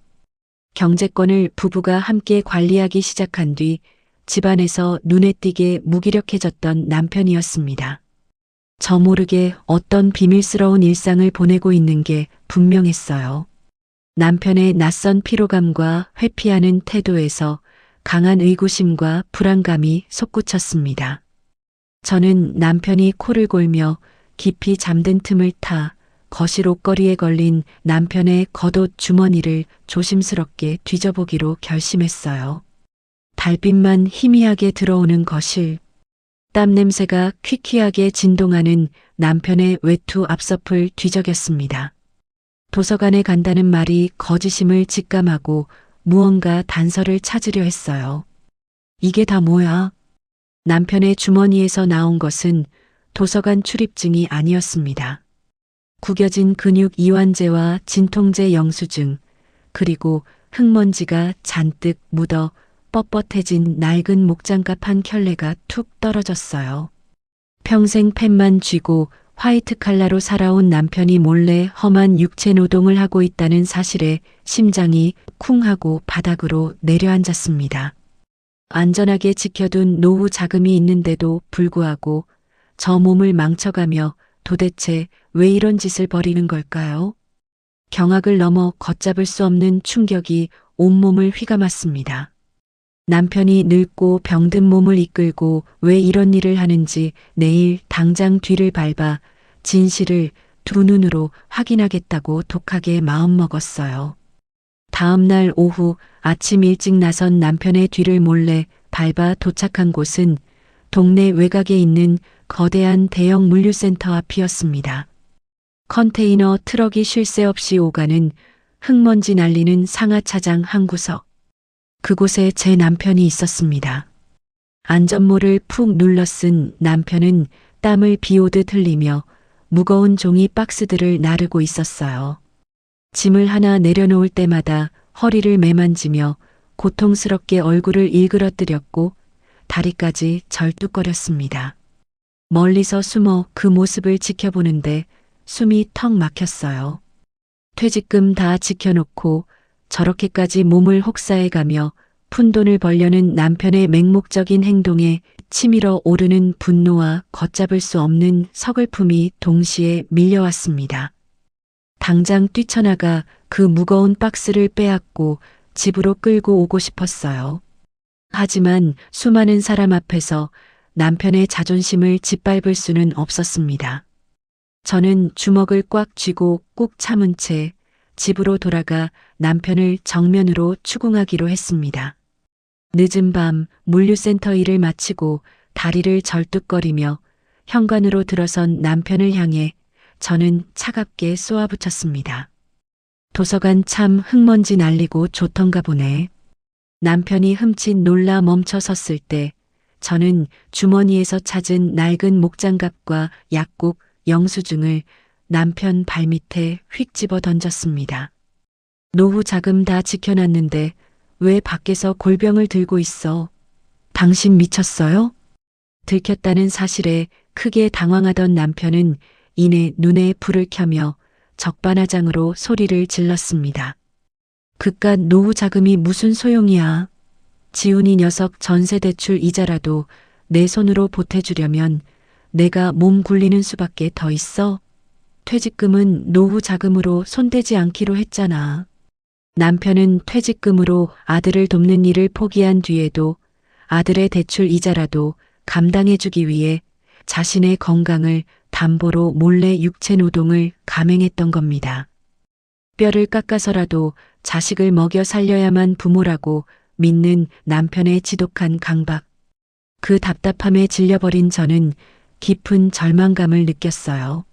경제권을 부부가 함께 관리하기 시작한 뒤 집안에서 눈에 띄게 무기력해졌던 남편이었습니다. 저 모르게 어떤 비밀스러운 일상을 보내고 있는 게 분명했어요. 남편의 낯선 피로감과 회피하는 태도에서 강한 의구심과 불안감이 솟구쳤습니다. 저는 남편이 코를 골며 깊이 잠든 틈을 타 거실 옷걸이에 걸린 남편의 겉옷 주머니를 조심스럽게 뒤져보기로 결심했어요. 달빛만 희미하게 들어오는 거실. 땀 냄새가 퀴퀴하게 진동하는 남편의 외투 앞섭을 뒤적였습니다. 도서관에 간다는 말이 거짓임을 직감하고 무언가 단서를 찾으려 했어요. 이게 다 뭐야? 남편의 주머니에서 나온 것은 도서관 출입증이 아니었습니다. 구겨진 근육 이완제와 진통제 영수증, 그리고 흙먼지가 잔뜩 묻어 뻣뻣해진 낡은 목장갑 한 켤레가 툭 떨어졌어요. 평생 펜만 쥐고 화이트 칼라로 살아온 남편이 몰래 험한 육체 노동을 하고 있다는 사실에 심장이 쿵 하고 바닥으로 내려앉았습니다. 안전하게 지켜둔 노후 자금이 있는데도 불구하고 저 몸을 망쳐가며 도대체 왜 이런 짓을 벌이는 걸까요? 경악을 넘어 걷잡을 수 없는 충격이 온몸을 휘감았습니다. 남편이 늙고 병든 몸을 이끌고 왜 이런 일을 하는지 내일 당장 뒤를 밟아 진실을 두 눈으로 확인하겠다고 독하게 마음먹었어요. 다음 날 오후 아침 일찍 나선 남편의 뒤를 몰래 밟아 도착한 곳은 동네 외곽에 있는 거대한 대형 물류센터 앞이었습니다. 컨테이너 트럭이 쉴 새 없이 오가는 흙먼지 날리는 상하차장 한 구석. 그곳에 제 남편이 있었습니다. 안전모를 푹 눌러 쓴 남편은 땀을 비오듯 흘리며 무거운 종이 박스들을 나르고 있었어요. 짐을 하나 내려놓을 때마다 허리를 매만지며 고통스럽게 얼굴을 일그러뜨렸고 다리까지 절뚝거렸습니다. 멀리서 숨어 그 모습을 지켜보는데 숨이 턱 막혔어요. 퇴직금 다 지켜놓고 저렇게까지 몸을 혹사해가며 푼돈을 벌려는 남편의 맹목적인 행동에 치밀어 오르는 분노와 걷잡을 수 없는 서글픔이 동시에 밀려왔습니다. 당장 뛰쳐나가 그 무거운 박스를 빼앗고 집으로 끌고 오고 싶었어요. 하지만 수많은 사람 앞에서 남편의 자존심을 짓밟을 수는 없었습니다. 저는 주먹을 꽉 쥐고 꾹 참은 채 집으로 돌아가 남편을 정면으로 추궁하기로 했습니다. 늦은 밤 물류센터 일을 마치고 다리를 절뚝거리며 현관으로 들어선 남편을 향해 저는 차갑게 쏘아붙였습니다. 도서관 참 흙먼지 날리고 좋던가 보네. 남편이 흠칫 놀라 멈춰 섰을 때 저는 주머니에서 찾은 낡은 목장갑과 약국, 영수증을 남편 발밑에 휙 집어 던졌습니다. 노후 자금 다 지켜놨는데 왜 밖에서 골병을 들고 있어? 당신 미쳤어요? 들켰다는 사실에 크게 당황하던 남편은 이내 눈에 불을 켜며 적반하장으로 소리를 질렀습니다. 그깟 노후 자금이 무슨 소용이야. 지훈이 녀석 전세 대출 이자라도 내 손으로 보태주려면 내가 몸 굴리는 수밖에 더 있어. 퇴직금은 노후 자금으로 손대지 않기로 했잖아. 남편은 퇴직금으로 아들을 돕는 일을 포기한 뒤에도 아들의 대출 이자라도 감당해주기 위해 자신의 건강을 담보로 몰래 육체 노동을 감행했던 겁니다. 뼈를 깎아서라도 자식을 먹여 살려야만 부모라고 믿는 남편의 지독한 강박. 그 답답함에 질려버린 저는 깊은 절망감을 느꼈어요.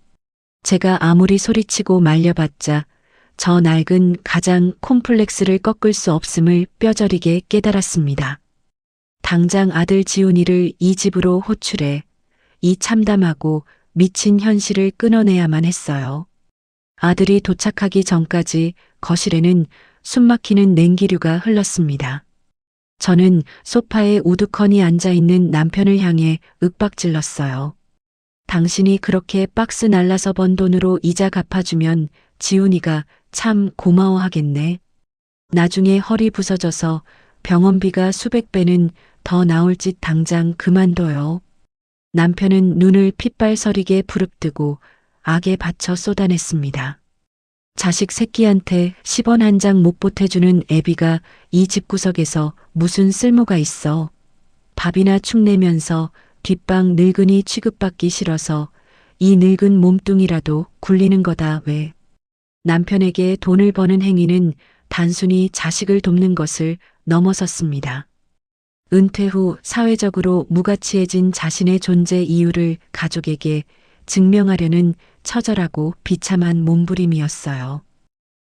제가 아무리 소리치고 말려봤자 저 낡은 가장 콤플렉스를 꺾을 수 없음을 뼈저리게 깨달았습니다. 당장 아들 지훈이를 이 집으로 호출해 이 참담하고 미친 현실을 끊어내야만 했어요. 아들이 도착하기 전까지 거실에는 숨막히는 냉기류가 흘렀습니다. 저는 소파에 우두커니 앉아있는 남편을 향해 윽박질렀어요. 당신이 그렇게 박스 날라서 번 돈으로 이자 갚아주면 지훈이가 참 고마워하겠네. 나중에 허리 부서져서 병원비가 수백 배는 더 나올 짓 당장 그만둬요. 남편은 눈을 핏발서리게 부릅뜨고 악에 받쳐 쏟아냈습니다. 자식 새끼한테 10원 한 장 못 보태주는 애비가 이 집구석에서 무슨 쓸모가 있어. 밥이나 축 내면서 뒷방 늙은이 취급받기 싫어서 이 늙은 몸뚱이라도 굴리는 거다 왜. 남편에게 돈을 버는 행위는 단순히 자식을 돕는 것을 넘어섰습니다. 은퇴 후 사회적으로 무가치해진 자신의 존재 이유를 가족에게 증명하려는 처절하고 비참한 몸부림이었어요.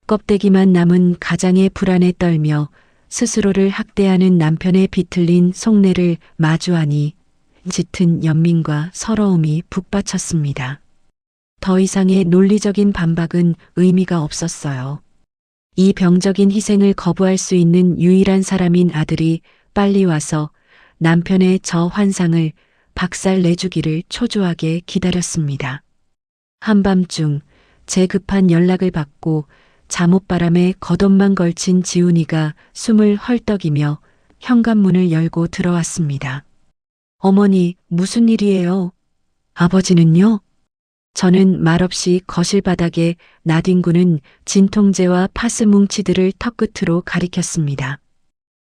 껍데기만 남은 가장의 불안에 떨며 스스로를 학대하는 남편의 비틀린 속내를 마주하니 짙은 연민과 서러움이 북받쳤습니다. 더 이상의 논리적인 반박은 의미가 없었어요. 이 병적인 희생을 거부할 수 있는 유일한 사람인 아들이 빨리 와서 남편의 저 환상을 박살 내주기를 초조하게 기다렸습니다. 한밤중 제 급한 연락을 받고 잠옷바람에 겉옷만 걸친 지훈이가 숨을 헐떡이며 현관문을 열고 들어왔습니다. 어머니, 무슨 일이에요? 아버지는요? 저는 말없이 거실 바닥에 나뒹구는 진통제와 파스 뭉치들을 턱끝으로 가리켰습니다.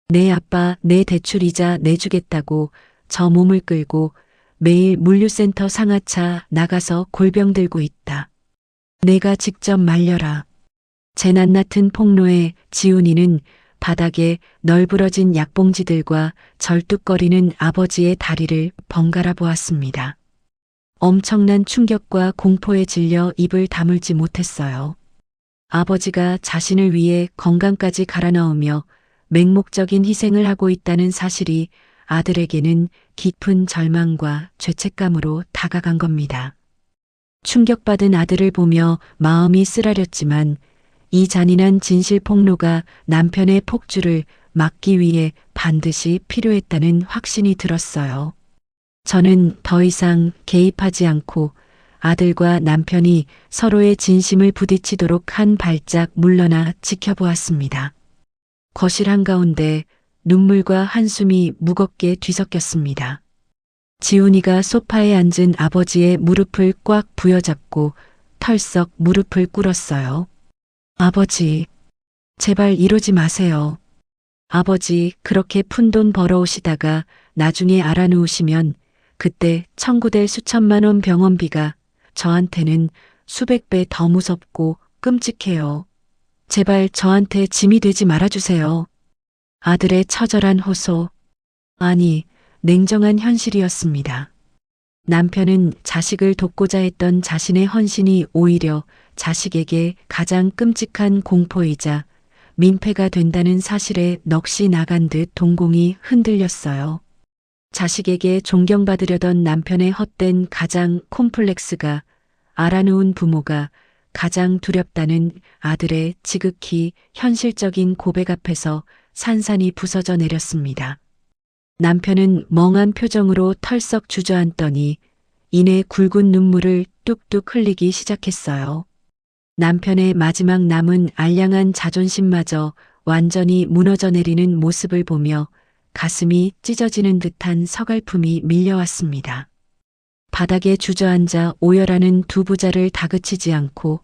내 아빠 내 대출 이자 내주겠다고 저 몸을 끌고 매일 물류센터 상하차 나가서 골병 들고 있다. 내가 직접 말려라. 제 낱낱은 폭로에 지훈이는 바닥에 널브러진 약봉지들과 절뚝거리는 아버지의 다리를 번갈아 보았습니다. 엄청난 충격과 공포에 질려 입을 다물지 못했어요. 아버지가 자신을 위해 건강까지 갈아넣으며 맹목적인 희생을 하고 있다는 사실이 아들에게는 깊은 절망과 죄책감으로 다가간 겁니다. 충격받은 아들을 보며 마음이 쓰라렸지만 이 잔인한 진실 폭로가 남편의 폭주를 막기 위해 반드시 필요했다는 확신이 들었어요. 저는 더 이상 개입하지 않고 아들과 남편이 서로의 진심을 부딪히도록 한 발짝 물러나 지켜보았습니다. 거실 한가운데 눈물과 한숨이 무겁게 뒤섞였습니다. 지훈이가 소파에 앉은 아버지의 무릎을 꽉 부여잡고 털썩 무릎을 꿇었어요. 아버지, 제발 이러지 마세요. 아버지 그렇게 푼돈 벌어오시다가 나중에 알아놓으시면 그때 청구될 수천만 원 병원비가 저한테는 수백 배 더 무섭고 끔찍해요. 제발 저한테 짐이 되지 말아주세요. 아들의 처절한 호소, 아니 냉정한 현실이었습니다. 남편은 자식을 돕고자 했던 자신의 헌신이 오히려 자식에게 가장 끔찍한 공포이자 민폐가 된다는 사실에 넋이 나간 듯 동공이 흔들렸어요. 자식에게 존경받으려던 남편의 헛된 가장 콤플렉스가 알아놓은 부모가 가장 두렵다는 아들의 지극히 현실적인 고백 앞에서 산산이 부서져 내렸습니다. 남편은 멍한 표정으로 털썩 주저앉더니 이내 굵은 눈물을 뚝뚝 흘리기 시작했어요. 남편의 마지막 남은 알량한 자존심마저 완전히 무너져 내리는 모습을 보며 가슴이 찢어지는 듯한 서글픔이 밀려왔습니다. 바닥에 주저앉아 오열하는 두 부자를 다그치지 않고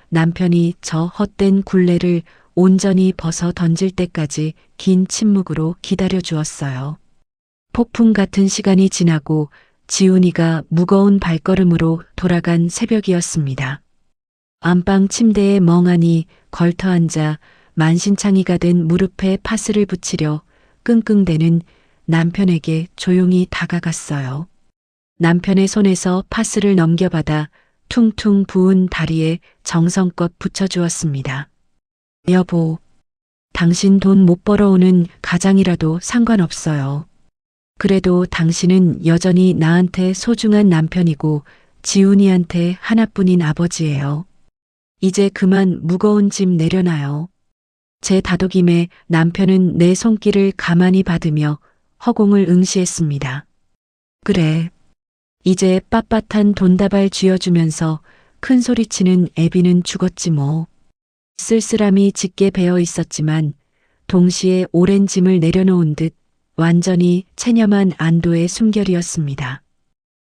남편이 저 헛된 굴레를 온전히 벗어 던질 때까지 긴 침묵으로 기다려 주었어요. 폭풍 같은 시간이 지나고 지훈이가 무거운 발걸음으로 돌아간 새벽이었습니다. 안방 침대에 멍하니 걸터 앉아 만신창이가 된 무릎에 파스를 붙이려 끙끙대는 남편에게 조용히 다가갔어요. 남편의 손에서 파스를 넘겨받아 퉁퉁 부은 다리에 정성껏 붙여주었습니다. 여보, 당신 돈 못 벌어오는 가장이라도 상관없어요. 그래도 당신은 여전히 나한테 소중한 남편이고 지훈이한테 하나뿐인 아버지예요. 이제 그만 무거운 짐 내려놔요. 제 다독임에 남편은 내 손길을 가만히 받으며 허공을 응시했습니다. 그래. 이제 빳빳한 돈다발 쥐어주면서 큰 소리치는 애비는 죽었지 뭐. 쓸쓸함이 짙게 배어 있었지만 동시에 오랜 짐을 내려놓은 듯 완전히 체념한 안도의 숨결이었습니다.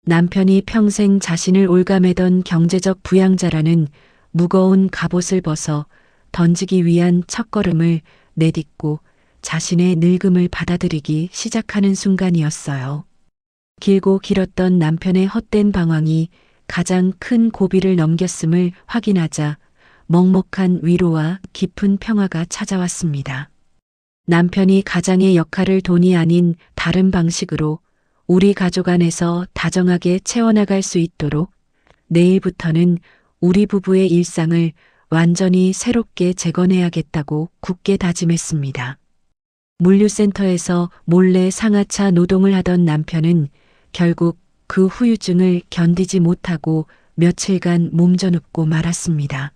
남편이 평생 자신을 올가매던 경제적 부양자라는 무거운 갑옷을 벗어 던지기 위한 첫걸음을 내딛고 자신의 늙음을 받아들이기 시작하는 순간이었어요. 길고 길었던 남편의 헛된 방황이 가장 큰 고비를 넘겼음을 확인하자 먹먹한 위로와 깊은 평화가 찾아왔습니다. 남편이 가장의 역할을 돈이 아닌 다른 방식으로 우리 가족 안에서 다정하게 채워나갈 수 있도록 내일부터는 우리 부부의 일상을 완전히 새롭게 재건해야겠다고 굳게 다짐했습니다. 물류센터에서 몰래 상하차 노동을 하던 남편은 결국 그 후유증을 견디지 못하고 며칠간 몸져눕고 말았습니다.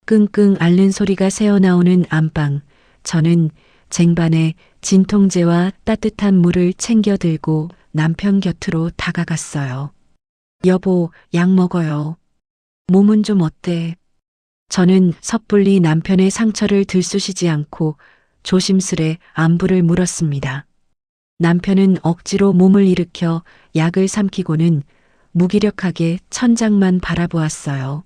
끙끙 앓는 소리가 새어나오는 안방, 저는 쟁반에 진통제와 따뜻한 물을 챙겨 들고 남편 곁으로 다가갔어요. 여보, 약 먹어요. 몸은 좀 어때? 저는 섣불리 남편의 상처를 들쑤시지 않고 조심스레 안부를 물었습니다. 남편은 억지로 몸을 일으켜 약을 삼키고는 무기력하게 천장만 바라보았어요.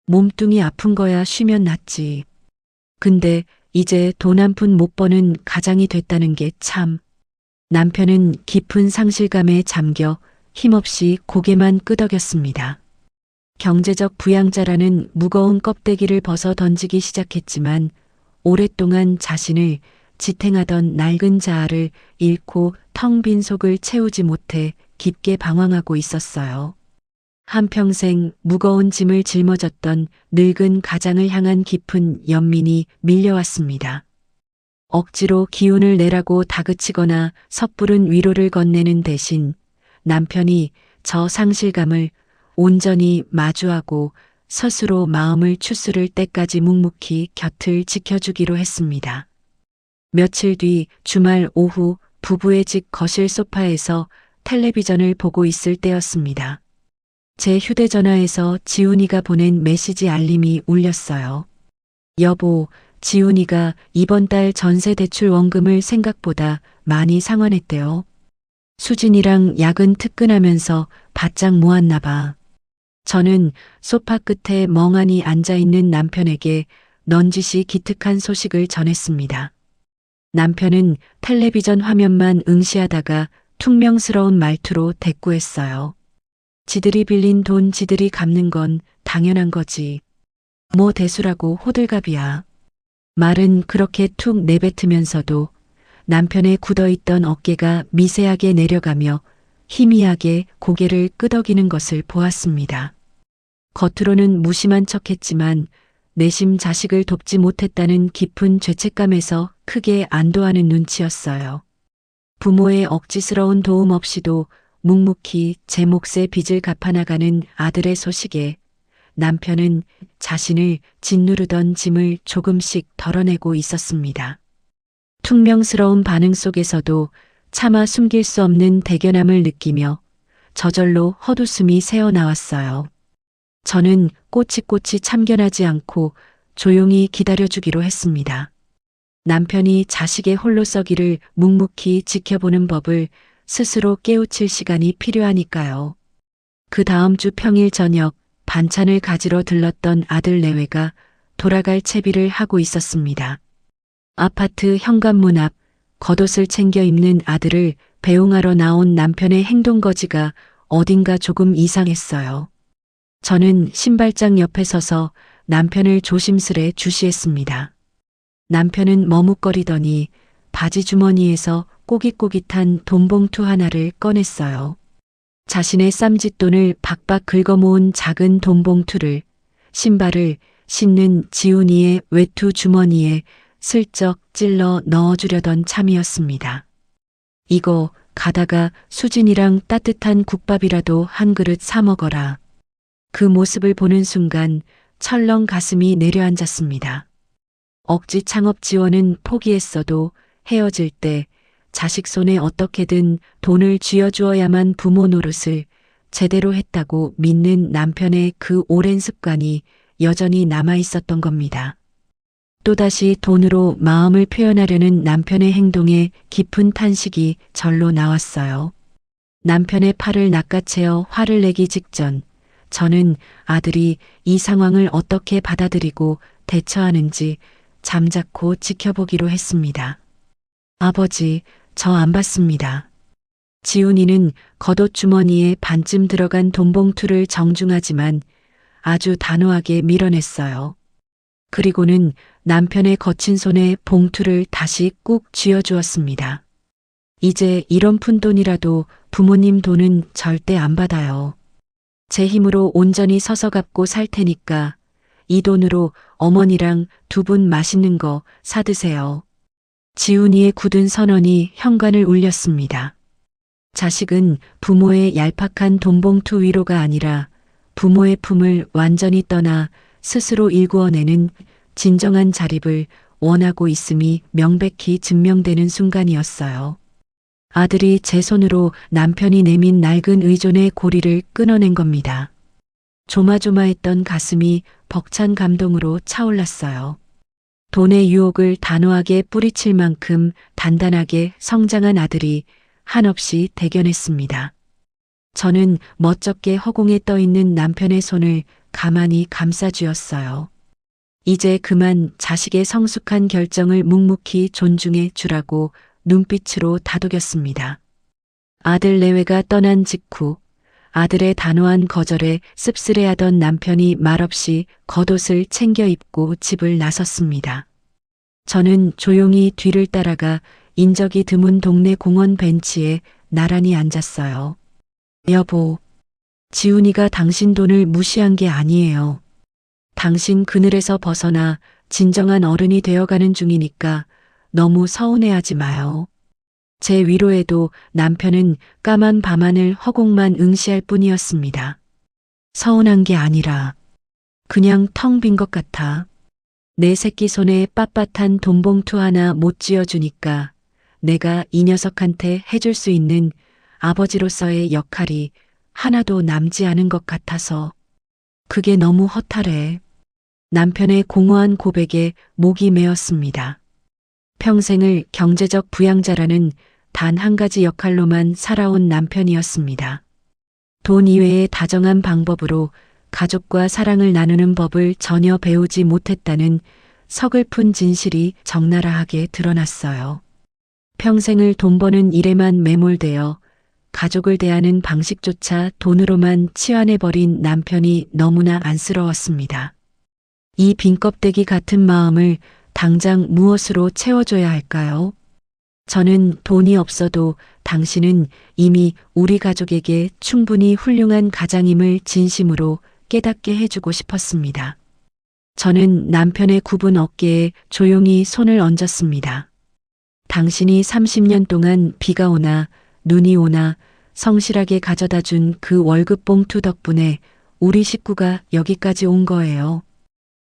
몸뚱이 아픈 거야 쉬면 낫지. 근데 이제 돈 한 푼 못 버는 가장이 됐다는 게 참. 남편은 깊은 상실감에 잠겨 힘없이 고개만 끄덕였습니다. 경제적 부양자라는 무거운 껍데기를 벗어 던지기 시작했지만 오랫동안 자신을 지탱하던 낡은 자아를 잃고 텅 빈 속을 채우지 못해 깊게 방황하고 있었어요. 한평생 무거운 짐을 짊어졌던 늙은 가장을 향한 깊은 연민이 밀려왔습니다. 억지로 기운을 내라고 다그치거나 섣부른 위로를 건네는 대신 남편이 저 상실감을 온전히 마주하고 스스로 마음을 추스를 때까지 묵묵히 곁을 지켜주기로 했습니다. 며칠 뒤 주말 오후 부부의 집 거실 소파에서 텔레비전을 보고 있을 때였습니다. 제 휴대전화에서 지훈이가 보낸 메시지 알림이 울렸어요. 여보, 지훈이가 이번 달 전세 대출 원금을 생각보다 많이 상환했대요. 수진이랑 야근 특근하면서 바짝 모았나 봐. 저는 소파 끝에 멍하니 앉아있는 남편에게 넌지시 기특한 소식을 전했습니다. 남편은 텔레비전 화면만 응시하다가 퉁명스러운 말투로 대꾸했어요. 지들이 빌린 돈 지들이 갚는 건 당연한 거지. 뭐 대수라고 호들갑이야. 말은 그렇게 툭 내뱉으면서도 남편의 굳어있던 어깨가 미세하게 내려가며 희미하게 고개를 끄덕이는 것을 보았습니다. 겉으로는 무심한 척했지만 내심 자식을 돕지 못했다는 깊은 죄책감에서 크게 안도하는 눈치였어요. 부모의 억지스러운 도움 없이도 묵묵히 제 몫의 빚을 갚아나가는 아들의 소식에 남편은 자신을 짓누르던 짐을 조금씩 덜어내고 있었습니다. 퉁명스러운 반응 속에서도 차마 숨길 수 없는 대견함을 느끼며 저절로 헛웃음이 새어나왔어요. 저는 꼬치꼬치 참견하지 않고 조용히 기다려주기로 했습니다. 남편이 자식의 홀로 서기를 묵묵히 지켜보는 법을 스스로 깨우칠 시간이 필요하니까요. 그 다음 주 평일 저녁 반찬을 가지러 들렀던 아들 내외가 돌아갈 채비를 하고 있었습니다. 아파트 현관문 앞 겉옷을 챙겨 입는 아들을 배웅하러 나온 남편의 행동거지가 어딘가 조금 이상했어요. 저는 신발장 옆에 서서 남편을 조심스레 주시했습니다. 남편은 머뭇거리더니 바지 주머니에서 꼬깃꼬깃한 돈봉투 하나를 꺼냈어요. 자신의 쌈짓돈을 박박 긁어모은 작은 돈봉투를 신발을 신는 지훈이의 외투 주머니에 슬쩍 찔러 넣어주려던 참이었습니다. 이거 가다가 수진이랑 따뜻한 국밥이라도 한 그릇 사 먹어라. 그 모습을 보는 순간 철렁 가슴이 내려앉았습니다. 억지 창업 지원은 포기했어도 헤어질 때 자식 손에 어떻게든 돈을 쥐어주어야만 부모 노릇을 제대로 했다고 믿는 남편의 그 오랜 습관이 여전히 남아 있었던 겁니다. 또다시 돈으로 마음을 표현하려는 남편의 행동에 깊은 탄식이 절로 나왔어요. 남편의 팔을 낚아채어 화를 내기 직전 저는 아들이 이 상황을 어떻게 받아들이고 대처하는지 잠자코 지켜보기로 했습니다. 아버지, 저 안 받습니다. 지훈이는 겉옷 주머니에 반쯤 들어간 돈봉투를 정중하지만 아주 단호하게 밀어냈어요. 그리고는 남편의 거친 손에 봉투를 다시 꾹 쥐어주었습니다. 이제 이런 푼돈이라도 부모님 돈은 절대 안 받아요. 제 힘으로 온전히 서서 갚고 살 테니까 이 돈으로 어머니랑 두 분 맛있는 거 사드세요. 지훈이의 굳은 선언이 현관을 울렸습니다. 자식은 부모의 얄팍한 돈봉투 위로가 아니라 부모의 품을 완전히 떠나 스스로 일구어내는 진정한 자립을 원하고 있음이 명백히 증명되는 순간이었어요. 아들이 제 손으로 남편이 내민 낡은 의존의 고리를 끊어낸 겁니다. 조마조마했던 가슴이 벅찬 감동으로 차올랐어요. 돈의 유혹을 단호하게 뿌리칠 만큼 단단하게 성장한 아들이 한없이 대견했습니다. 저는 멋쩍게 허공에 떠있는 남편의 손을 가만히 감싸쥐었어요. 이제 그만 자식의 성숙한 결정을 묵묵히 존중해 주라고 눈빛으로 다독였습니다. 아들 내외가 떠난 직후 아들의 단호한 거절에 씁쓸해하던 남편이 말없이 겉옷을 챙겨 입고 집을 나섰습니다. 저는 조용히 뒤를 따라가 인적이 드문 동네 공원 벤치에 나란히 앉았어요. 여보, 지훈이가 당신 돈을 무시한 게 아니에요. 당신 그늘에서 벗어나 진정한 어른이 되어가는 중이니까 너무 서운해하지 마요. 제 위로에도 남편은 까만 밤하늘 허공만 응시할 뿐이었습니다. 서운한 게 아니라 그냥 텅 빈 것 같아. 내 새끼 손에 빳빳한 돈봉투 하나 못 쥐어주니까 내가 이 녀석한테 해줄 수 있는 아버지로서의 역할이 하나도 남지 않은 것 같아서 그게 너무 허탈해. 남편의 공허한 고백에 목이 메었습니다. 평생을 경제적 부양자라는 단 한 가지 역할로만 살아온 남편이었습니다. 돈 이외의 다정한 방법으로 가족과 사랑을 나누는 법을 전혀 배우지 못했다는 서글픈 진실이 적나라하게 드러났어요. 평생을 돈 버는 일에만 매몰되어 가족을 대하는 방식조차 돈으로만 치환해버린 남편이 너무나 안쓰러웠습니다. 이 빈 껍데기 같은 마음을 당장 무엇으로 채워줘야 할까요? 저는 돈이 없어도 당신은 이미 우리 가족에게 충분히 훌륭한 가장임을 진심으로 깨닫게 해주고 싶었습니다. 저는 남편의 굽은 어깨에 조용히 손을 얹었습니다. 당신이 30년 동안 비가 오나 눈이 오나 성실하게 가져다 준 그 월급 봉투 덕분에 우리 식구가 여기까지 온 거예요.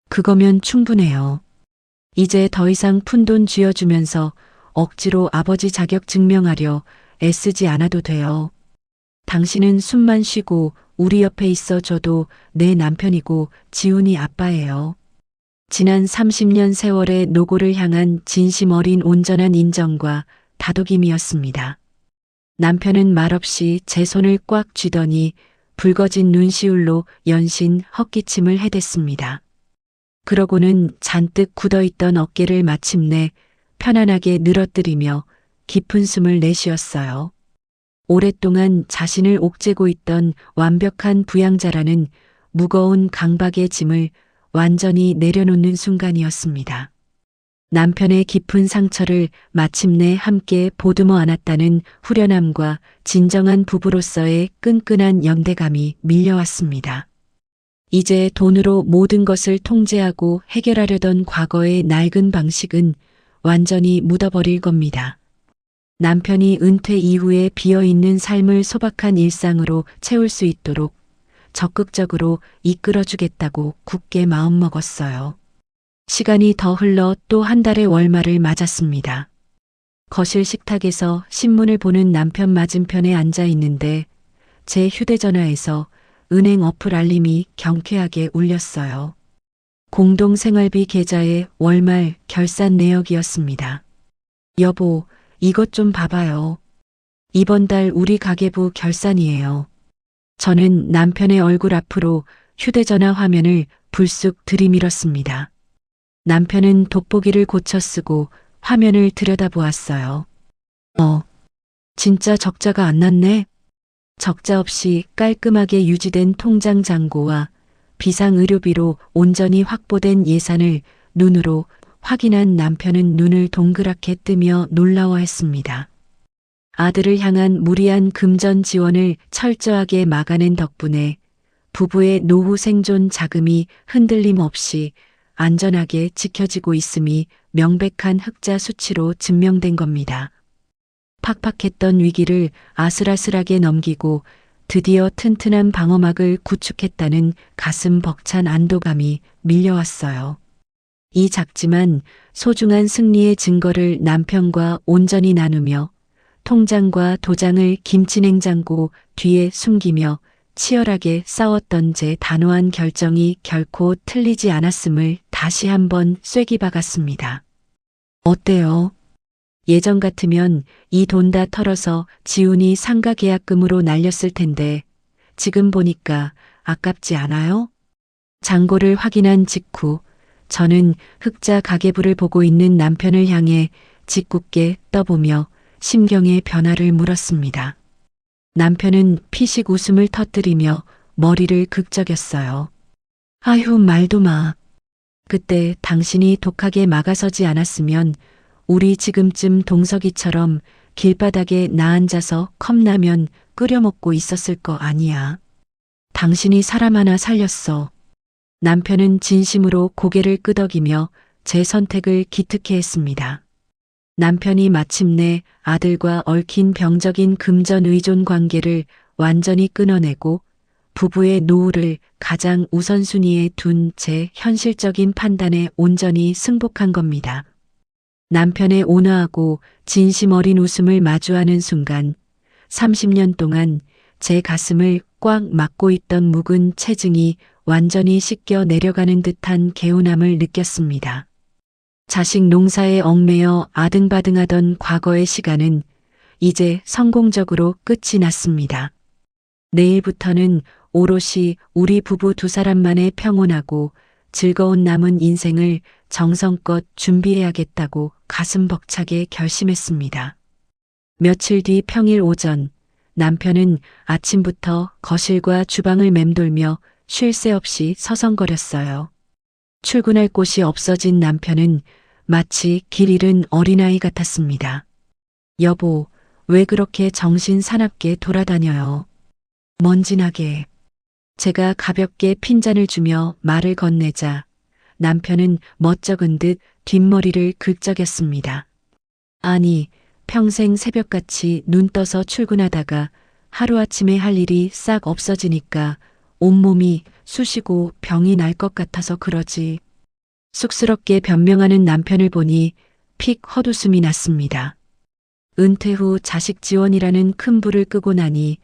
그거면 충분해요. 이제 더 이상 푼돈 쥐어주면서 억지로 아버지 자격 증명하려 애쓰지 않아도 돼요. 당신은 숨만 쉬고 우리 옆에 있어줘도 내 남편이고 지훈이 아빠예요. 지난 30년 세월의 노고를 향한 진심 어린 온전한 인정과 다독임이었습니다. 남편은 말없이 제 손을 꽉 쥐더니 붉어진 눈시울로 연신 헛기침을 해댔습니다. 그러고는 잔뜩 굳어있던 어깨를 마침내 편안하게 늘어뜨리며 깊은 숨을 내쉬었어요. 오랫동안 자신을 옥죄고 있던 완벽한 부양자라는 무거운 강박의 짐을 완전히 내려놓는 순간이었습니다. 남편의 깊은 상처를 마침내 함께 보듬어 안았다는 후련함과 진정한 부부로서의 끈끈한 연대감이 밀려왔습니다. 이제 돈으로 모든 것을 통제하고 해결하려던 과거의 낡은 방식은 완전히 묻어버릴 겁니다. 남편이 은퇴 이후에 비어있는 삶을 소박한 일상으로 채울 수 있도록 적극적으로 이끌어주겠다고 굳게 마음먹었어요. 시간이 더 흘러 또 한 달의 월말을 맞았습니다. 거실 식탁에서 신문을 보는 남편 맞은편에 앉아 있는데 제 휴대전화에서 은행 어플 알림이 경쾌하게 울렸어요. 공동생활비 계좌의 월말 결산 내역이었습니다. 여보, 이것 좀 봐봐요. 이번 달 우리 가계부 결산이에요. 저는 남편의 얼굴 앞으로 휴대전화 화면을 불쑥 들이밀었습니다. 남편은 돋보기를 고쳐 쓰고 화면을 들여다보았어요. 진짜 적자가 안 났네. 적자 없이 깔끔하게 유지된 통장 잔고와 비상의료비로 온전히 확보된 예산을 눈으로 확인한 남편은 눈을 동그랗게 뜨며 놀라워했습니다. 아들을 향한 무리한 금전 지원을 철저하게 막아낸 덕분에 부부의 노후 생존 자금이 흔들림 없이 안전하게 지켜지고 있음이 명백한 흑자 수치로 증명된 겁니다. 팍팍했던 위기를 아슬아슬하게 넘기고 드디어 튼튼한 방어막을 구축했다는 가슴 벅찬 안도감이 밀려왔어요. 이 작지만 소중한 승리의 증거를 남편과 온전히 나누며 통장과 도장을 김치냉장고 뒤에 숨기며 치열하게 싸웠던 제 단호한 결정이 결코 틀리지 않았음을 다시 한번 쐐기 박았습니다. 어때요? 예전 같으면 이 돈 다 털어서 지훈이 상가 계약금으로 날렸을 텐데 지금 보니까 아깝지 않아요? 잔고를 확인한 직후 저는 흑자 가계부를 보고 있는 남편을 향해 짓궂게 떠보며 심경의 변화를 물었습니다. 남편은 피식 웃음을 터뜨리며 머리를 극적였어요. 아휴, 말도 마. 그때 당신이 독하게 막아서지 않았으면 우리 지금쯤 동석이처럼 길바닥에 나앉아서 컵라면 끓여 먹고 있었을 거 아니야. 당신이 사람 하나 살렸어. 남편은 진심으로 고개를 끄덕이며 제 선택을 기특해 했습니다. 남편이 마침내 아들과 얽힌 병적인 금전 의존 관계를 완전히 끊어내고 부부의 노후를 가장 우선순위에 둔 제 현실적인 판단에 온전히 승복한 겁니다. 남편의 온화하고 진심 어린 웃음을 마주하는 순간 30년 동안 제 가슴을 꽉 막고 있던 묵은 체증이 완전히 씻겨 내려가는 듯한 개운함을 느꼈습니다. 자식 농사에 얽매여 아등바등하던 과거의 시간은 이제 성공적으로 끝이 났습니다. 내일부터는 오롯이 우리 부부 두 사람만의 평온하고 즐거운 남은 인생을 정성껏 준비해야겠다고 가슴 벅차게 결심했습니다. 며칠 뒤 평일 오전, 남편은 아침부터 거실과 주방을 맴돌며 쉴 새 없이 서성거렸어요. 출근할 곳이 없어진 남편은 마치 길 잃은 어린아이 같았습니다. 여보, 왜 그렇게 정신 사납게 돌아다녀요? 먼지나게. 제가 가볍게 핀잔을 주며 말을 건네자 남편은 멋쩍은 듯 뒷머리를 긁적였습니다. 아니, 평생 새벽같이 눈 떠서 출근하다가 하루아침에 할 일이 싹 없어지니까 온몸이 쑤시고 병이 날 것 같아서 그러지. 쑥스럽게 변명하는 남편을 보니 픽 헛웃음이 났습니다. 은퇴 후 자식 지원이라는 큰 불을 끄고 나니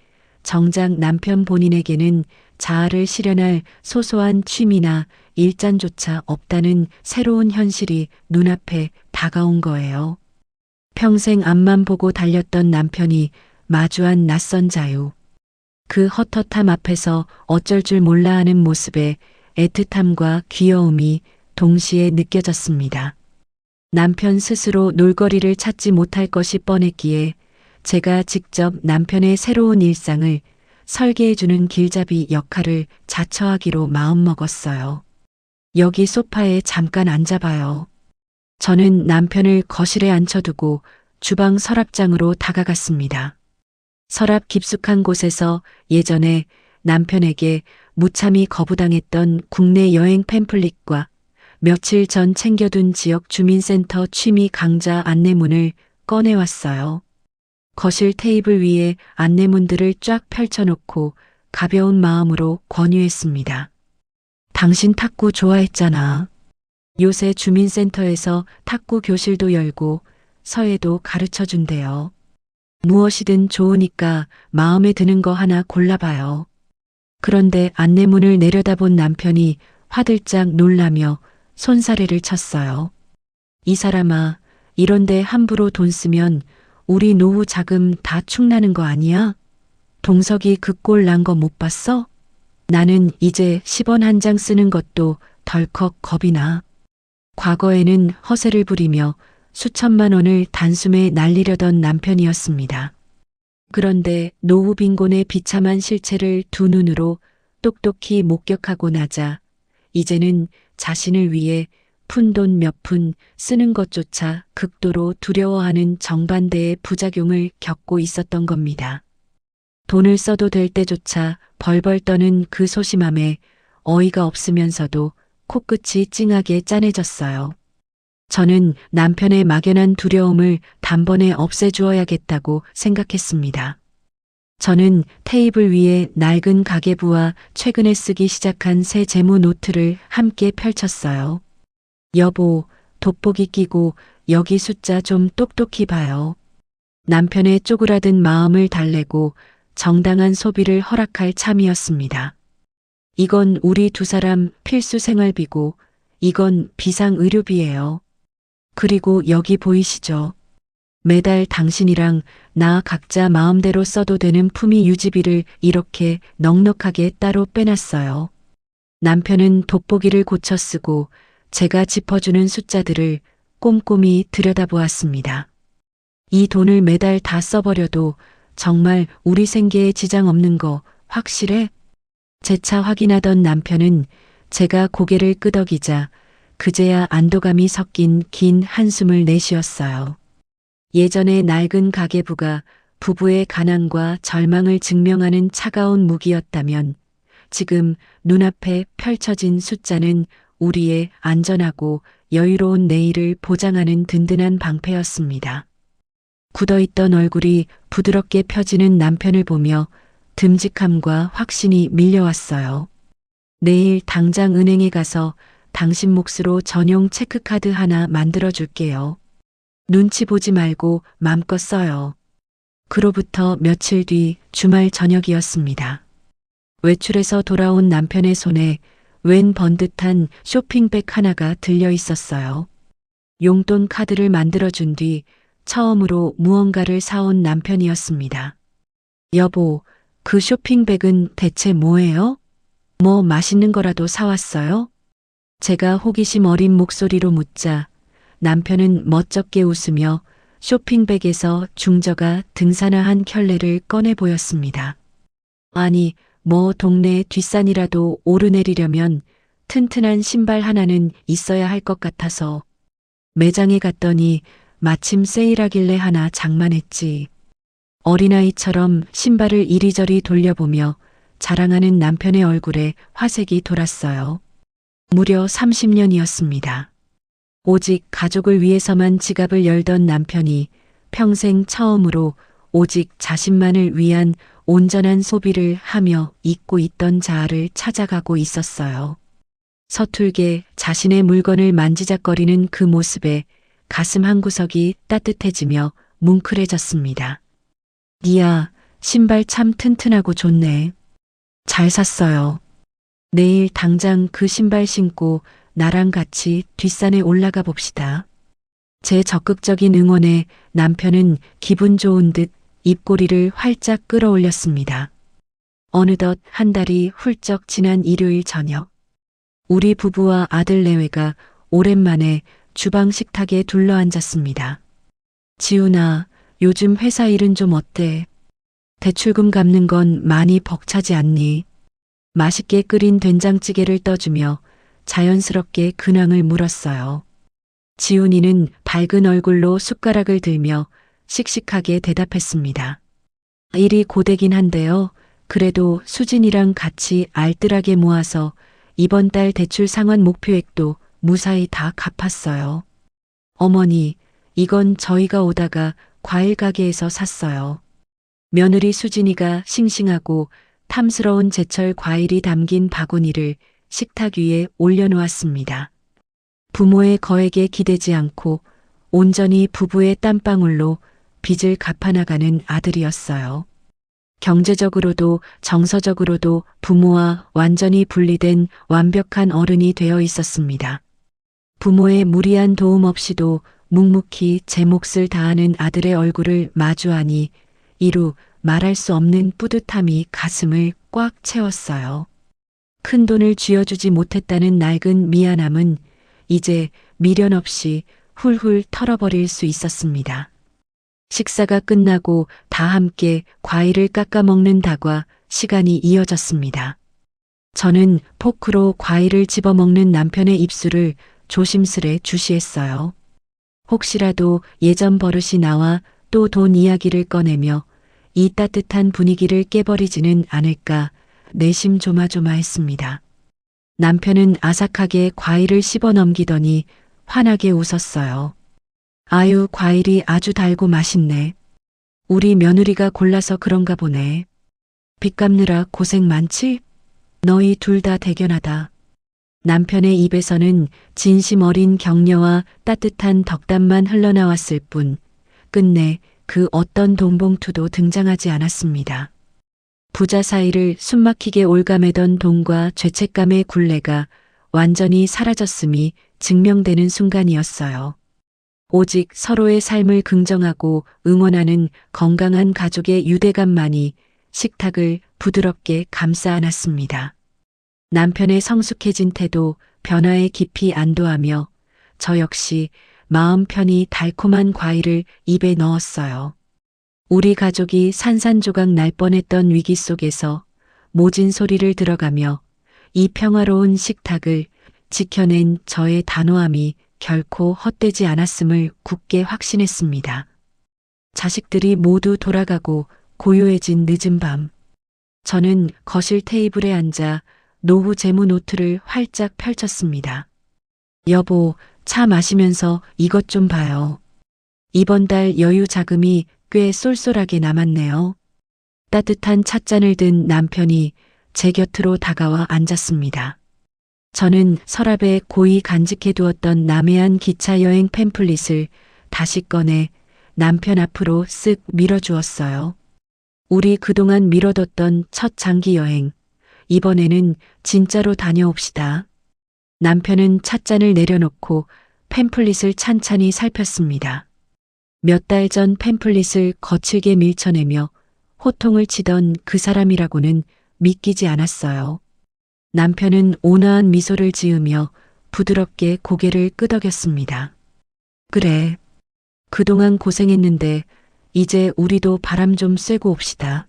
정작 남편 본인에게는 자아를 실현할 소소한 취미나 일잔조차 없다는 새로운 현실이 눈앞에 다가온 거예요. 평생 앞만 보고 달렸던 남편이 마주한 낯선 자유. 그 헛헛함 앞에서 어쩔 줄 몰라 하는 모습에 애틋함과 귀여움이 동시에 느껴졌습니다. 남편 스스로 놀거리를 찾지 못할 것이 뻔했기에 제가 직접 남편의 새로운 일상을 설계해주는 길잡이 역할을 자처하기로 마음먹었어요. 여기 소파에 잠깐 앉아봐요. 저는 남편을 거실에 앉혀두고 주방 서랍장으로 다가갔습니다. 서랍 깊숙한 곳에서 예전에 남편에게 무참히 거부당했던 국내 여행 팸플릿과 며칠 전 챙겨둔 지역 주민센터 취미 강좌 안내문을 꺼내왔어요. 거실 테이블 위에 안내문들을 쫙 펼쳐놓고 가벼운 마음으로 권유했습니다. 당신 탁구 좋아했잖아. 요새 주민센터에서 탁구 교실도 열고 서예도 가르쳐 준대요. 무엇이든 좋으니까 마음에 드는 거 하나 골라봐요. 그런데 안내문을 내려다본 남편이 화들짝 놀라며 손사래를 쳤어요. 이 사람아, 이런데 함부로 돈 쓰면 우리 노후 자금 다 축나는 거 아니야? 동석이 그 꼴 난 거 못 봤어? 나는 이제 10원 한 장 쓰는 것도 덜컥 겁이 나. 과거에는 허세를 부리며 수천만 원을 단숨에 날리려던 남편이었습니다. 그런데 노후 빈곤의 비참한 실체를 두 눈으로 똑똑히 목격하고 나자 이제는 자신을 위해 푼돈 몇 푼 쓰는 것조차 극도로 두려워하는 정반대의 부작용을 겪고 있었던 겁니다. 돈을 써도 될 때조차 벌벌 떠는 그 소심함에 어이가 없으면서도 코끝이 찡하게 짠해졌어요. 저는 남편의 막연한 두려움을 단번에 없애주어야겠다고 생각했습니다. 저는 테이블 위에 낡은 가계부와 최근에 쓰기 시작한 새 재무 노트를 함께 펼쳤어요. 여보, 돋보기 끼고 여기 숫자 좀 똑똑히 봐요. 남편의 쪼그라든 마음을 달래고 정당한 소비를 허락할 참이었습니다. 이건 우리 두 사람 필수 생활비고 이건 비상 의료비예요. 그리고 여기 보이시죠? 매달 당신이랑 나 각자 마음대로 써도 되는 품위 유지비를 이렇게 넉넉하게 따로 빼놨어요. 남편은 돋보기를 고쳐 쓰고 제가 짚어주는 숫자들을 꼼꼼히 들여다보았습니다. 이 돈을 매달 다 써버려도 정말 우리 생계에 지장 없는 거 확실해? 재차 확인하던 남편은 제가 고개를 끄덕이자 그제야 안도감이 섞인 긴 한숨을 내쉬었어요. 예전의 낡은 가계부가 부부의 가난과 절망을 증명하는 차가운 무기였다면 지금 눈앞에 펼쳐진 숫자는 우리의 안전하고 여유로운 내일을 보장하는 든든한 방패였습니다. 굳어있던 얼굴이 부드럽게 펴지는 남편을 보며 듬직함과 확신이 밀려왔어요. 내일 당장 은행에 가서 당신 몫으로 전용 체크카드 하나 만들어줄게요. 눈치 보지 말고 맘껏 써요. 그로부터 며칠 뒤 주말 저녁이었습니다. 외출해서 돌아온 남편의 손에 웬 번듯한 쇼핑백 하나가 들려 있었어요. 용돈 카드를 만들어준 뒤 처음으로 무언가를 사온 남편이었습니다. 여보, 그 쇼핑백은 대체 뭐예요? 뭐 맛있는 거라도 사왔어요? 제가 호기심 어린 목소리로 묻자 남편은 멋쩍게 웃으며 쇼핑백에서 중저가 등산화한 켤레를 꺼내 보였습니다. 아니, 뭐 동네 뒷산이라도 오르내리려면 튼튼한 신발 하나는 있어야 할 것 같아서 매장에 갔더니 마침 세일하길래 하나 장만했지. 어린아이처럼 신발을 이리저리 돌려보며 자랑하는 남편의 얼굴에 화색이 돌았어요. 무려 30년이었습니다. 오직 가족을 위해서만 지갑을 열던 남편이 평생 처음으로 오직 자신만을 위한 온전한 소비를 하며 잊고 있던 자아를 찾아가고 있었어요. 서툴게 자신의 물건을 만지작거리는 그 모습에 가슴 한구석이 따뜻해지며 뭉클해졌습니다. 니야, 신발 참 튼튼하고 좋네. 잘 샀어요. 내일 당장 그 신발 신고 나랑 같이 뒷산에 올라가 봅시다. 제 적극적인 응원에 남편은 기분 좋은 듯 입꼬리를 활짝 끌어올렸습니다. 어느덧 한 달이 훌쩍 지난 일요일 저녁. 우리 부부와 아들 내외가 오랜만에 주방 식탁에 둘러앉았습니다. 지훈아, 요즘 회사 일은 좀 어때? 대출금 갚는 건 많이 벅차지 않니? 맛있게 끓인 된장찌개를 떠주며 자연스럽게 근황을 물었어요. 지훈이는 밝은 얼굴로 숟가락을 들며 씩씩하게 대답했습니다. 일이 고되긴 한데요. 그래도 수진이랑 같이 알뜰하게 모아서 이번 달 대출 상환 목표액도 무사히 다 갚았어요. 어머니, 이건 저희가 오다가 과일 가게에서 샀어요. 며느리 수진이가 싱싱하고 탐스러운 제철 과일이 담긴 바구니를 식탁 위에 올려놓았습니다. 부모의 거액에 기대지 않고 온전히 부부의 땀방울로 빚을 갚아나가는 아들이었어요. 경제적으로도 정서적으로도 부모와 완전히 분리된 완벽한 어른이 되어 있었습니다. 부모의 무리한 도움 없이도 묵묵히 제 몫을 다하는 아들의 얼굴을 마주하니 이루 말할 수 없는 뿌듯함이 가슴을 꽉 채웠어요. 큰 돈을 쥐어주지 못했다는 낡은 미안함은 이제 미련 없이 훌훌 털어버릴 수 있었습니다. 식사가 끝나고 다 함께 과일을 깎아 먹는다과 시간이 이어졌습니다. 저는 포크로 과일을 집어먹는 남편의 입술을 조심스레 주시했어요. 혹시라도 예전 버릇이 나와 또 돈 이야기를 꺼내며 이 따뜻한 분위기를 깨버리지는 않을까 내심 조마조마했습니다. 남편은 아삭하게 과일을 씹어 넘기더니 환하게 웃었어요. 아유, 과일이 아주 달고 맛있네. 우리 며느리가 골라서 그런가 보네. 빚 갚느라 고생 많지? 너희 둘 다 대견하다. 남편의 입에서는 진심 어린 격려와 따뜻한 덕담만 흘러나왔을 뿐 끝내 그 어떤 돈봉투도 등장하지 않았습니다. 부자 사이를 숨막히게 올가매던 돈과 죄책감의 굴레가 완전히 사라졌음이 증명되는 순간이었어요. 오직 서로의 삶을 긍정하고 응원하는 건강한 가족의 유대감만이 식탁을 부드럽게 감싸 안았습니다. 남편의 성숙해진 태도, 변화에 깊이 안도하며 저 역시 마음 편히 달콤한 과일을 입에 넣었어요. 우리 가족이 산산조각 날 뻔했던 위기 속에서 모진 소리를 들어가며 이 평화로운 식탁을 지켜낸 저의 단호함이 결코 헛되지 않았음을 굳게 확신했습니다. 자식들이 모두 돌아가고 고요해진 늦은 밤. 저는 거실 테이블에 앉아 노후 재무 노트를 활짝 펼쳤습니다. 여보, 차 마시면서 이것 좀 봐요. 이번 달 여유 자금이 꽤 쏠쏠하게 남았네요. 따뜻한 찻잔을 든 남편이 제 곁으로 다가와 앉았습니다. 저는 서랍에 고이 간직해 두었던 남해안 기차 여행 팸플릿을 다시 꺼내 남편 앞으로 쓱 밀어주었어요. 우리 그동안 미뤄뒀던 첫 장기 여행. 이번에는 진짜로 다녀옵시다. 남편은 찻잔을 내려놓고 팸플릿을 찬찬히 살폈습니다. 몇 달 전 팸플릿을 거칠게 밀쳐내며 호통을 치던 그 사람이라고는 믿기지 않았어요. 남편은 온화한 미소를 지으며 부드럽게 고개를 끄덕였습니다. 그래. 그동안 고생했는데 이제 우리도 바람 좀 쐬고 옵시다.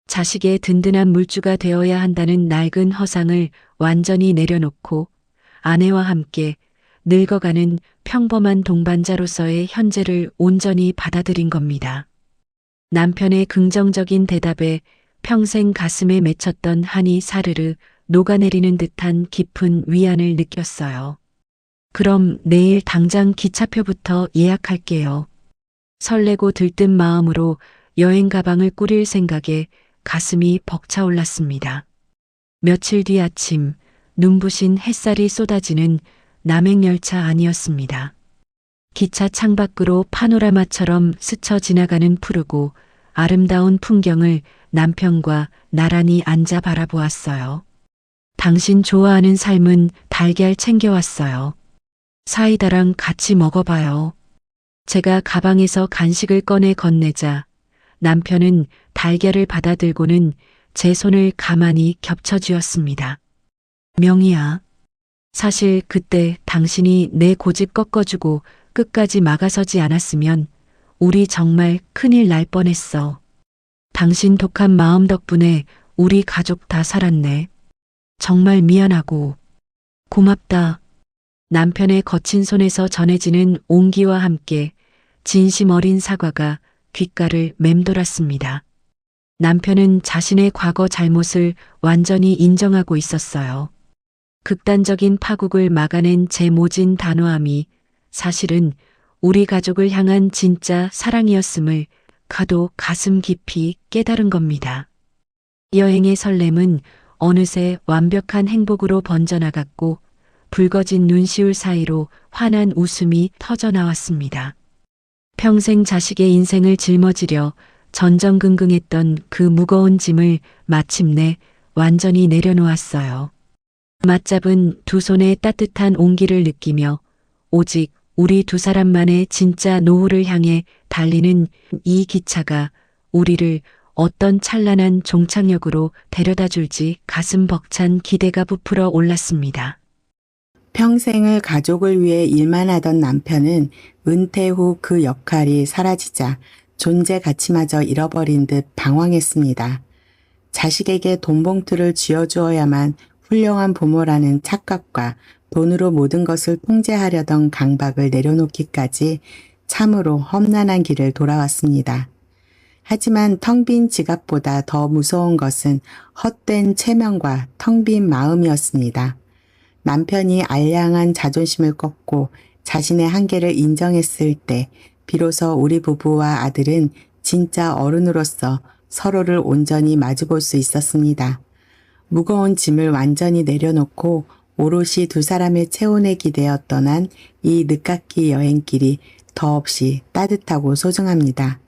자식의 든든한 물주가 되어야 한다는 낡은 허상을 완전히 내려놓고 아내와 함께 늙어가는 평범한 동반자로서의 현재를 온전히 받아들인 겁니다. 남편의 긍정적인 대답에 평생 가슴에 맺혔던 한이 사르르 녹아내리는 듯한 깊은 위안을 느꼈어요. 그럼 내일 당장 기차표부터 예약할게요. 설레고 들뜬 마음으로 여행 가방을 꾸릴 생각에 가슴이 벅차올랐습니다. 며칠 뒤 아침, 눈부신 햇살이 쏟아지는 남행열차 아니었습니다. 기차 창밖으로 파노라마처럼 스쳐 지나가는 푸르고 아름다운 풍경을 남편과 나란히 앉아 바라보았어요. 당신 좋아하는 삶은 달걀 챙겨왔어요. 사이다랑 같이 먹어봐요. 제가 가방에서 간식을 꺼내 건네자 남편은 달걀을 받아들고는 제 손을 가만히 겹쳐쥐었습니다. 명희야. 사실 그때 당신이 내 고집 꺾어주고 끝까지 막아서지 않았으면 우리 정말 큰일 날 뻔했어. 당신 독한 마음 덕분에 우리 가족 다 살았네. 정말 미안하고 고맙다. 남편의 거친 손에서 전해지는 온기와 함께 진심 어린 사과가 귓가를 맴돌았습니다. 남편은 자신의 과거 잘못을 완전히 인정하고 있었어요. 극단적인 파국을 막아낸 제 모진 단호함이 사실은 우리 가족을 향한 진짜 사랑이었음을 그도 가슴 깊이 깨달은 겁니다. 여행의 설렘은 어느새 완벽한 행복으로 번져나갔고 붉어진 눈시울 사이로 환한 웃음이 터져나왔습니다. 평생 자식의 인생을 짊어지려 전전긍긍했던 그 무거운 짐을 마침내 완전히 내려놓았어요. 맞잡은 두 손의 따뜻한 온기를 느끼며 오직 우리 두 사람만의 진짜 노후를 향해 달리는 이 기차가 우리를 어떤 찬란한 종착역으로 데려다 줄지 가슴 벅찬 기대가 부풀어 올랐습니다. 평생을 가족을 위해 일만 하던 남편은 은퇴 후 그 역할이 사라지자 존재 가치마저 잃어버린 듯 방황했습니다. 자식에게 돈 봉투를 쥐어주어야만 훌륭한 부모라는 착각과 돈으로 모든 것을 통제하려던 강박을 내려놓기까지 참으로 험난한 길을 돌아왔습니다. 하지만 텅 빈 지갑보다 더 무서운 것은 헛된 체면과 텅 빈 마음이었습니다. 남편이 알량한 자존심을 꺾고 자신의 한계를 인정했을 때 비로소 우리 부부와 아들은 진짜 어른으로서 서로를 온전히 마주볼 수 있었습니다. 무거운 짐을 완전히 내려놓고 오롯이 두 사람의 체온에 기대어 떠난 이 늦깎이 여행길이 더없이 따뜻하고 소중합니다.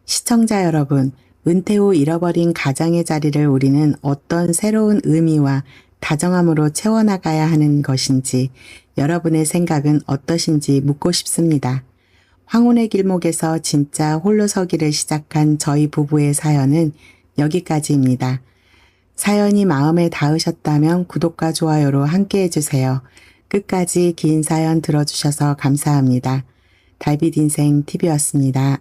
시청자 여러분, 은퇴 후 잃어버린 가장의 자리를 우리는 어떤 새로운 의미와 다정함으로 채워나가야 하는 것인지 여러분의 생각은 어떠신지 묻고 싶습니다. 황혼의 길목에서 진짜 홀로 서기를 시작한 저희 부부의 사연은 여기까지입니다. 사연이 마음에 닿으셨다면 구독과 좋아요로 함께 해주세요. 끝까지 긴 사연 들어주셔서 감사합니다. 달빛인생 TV였습니다.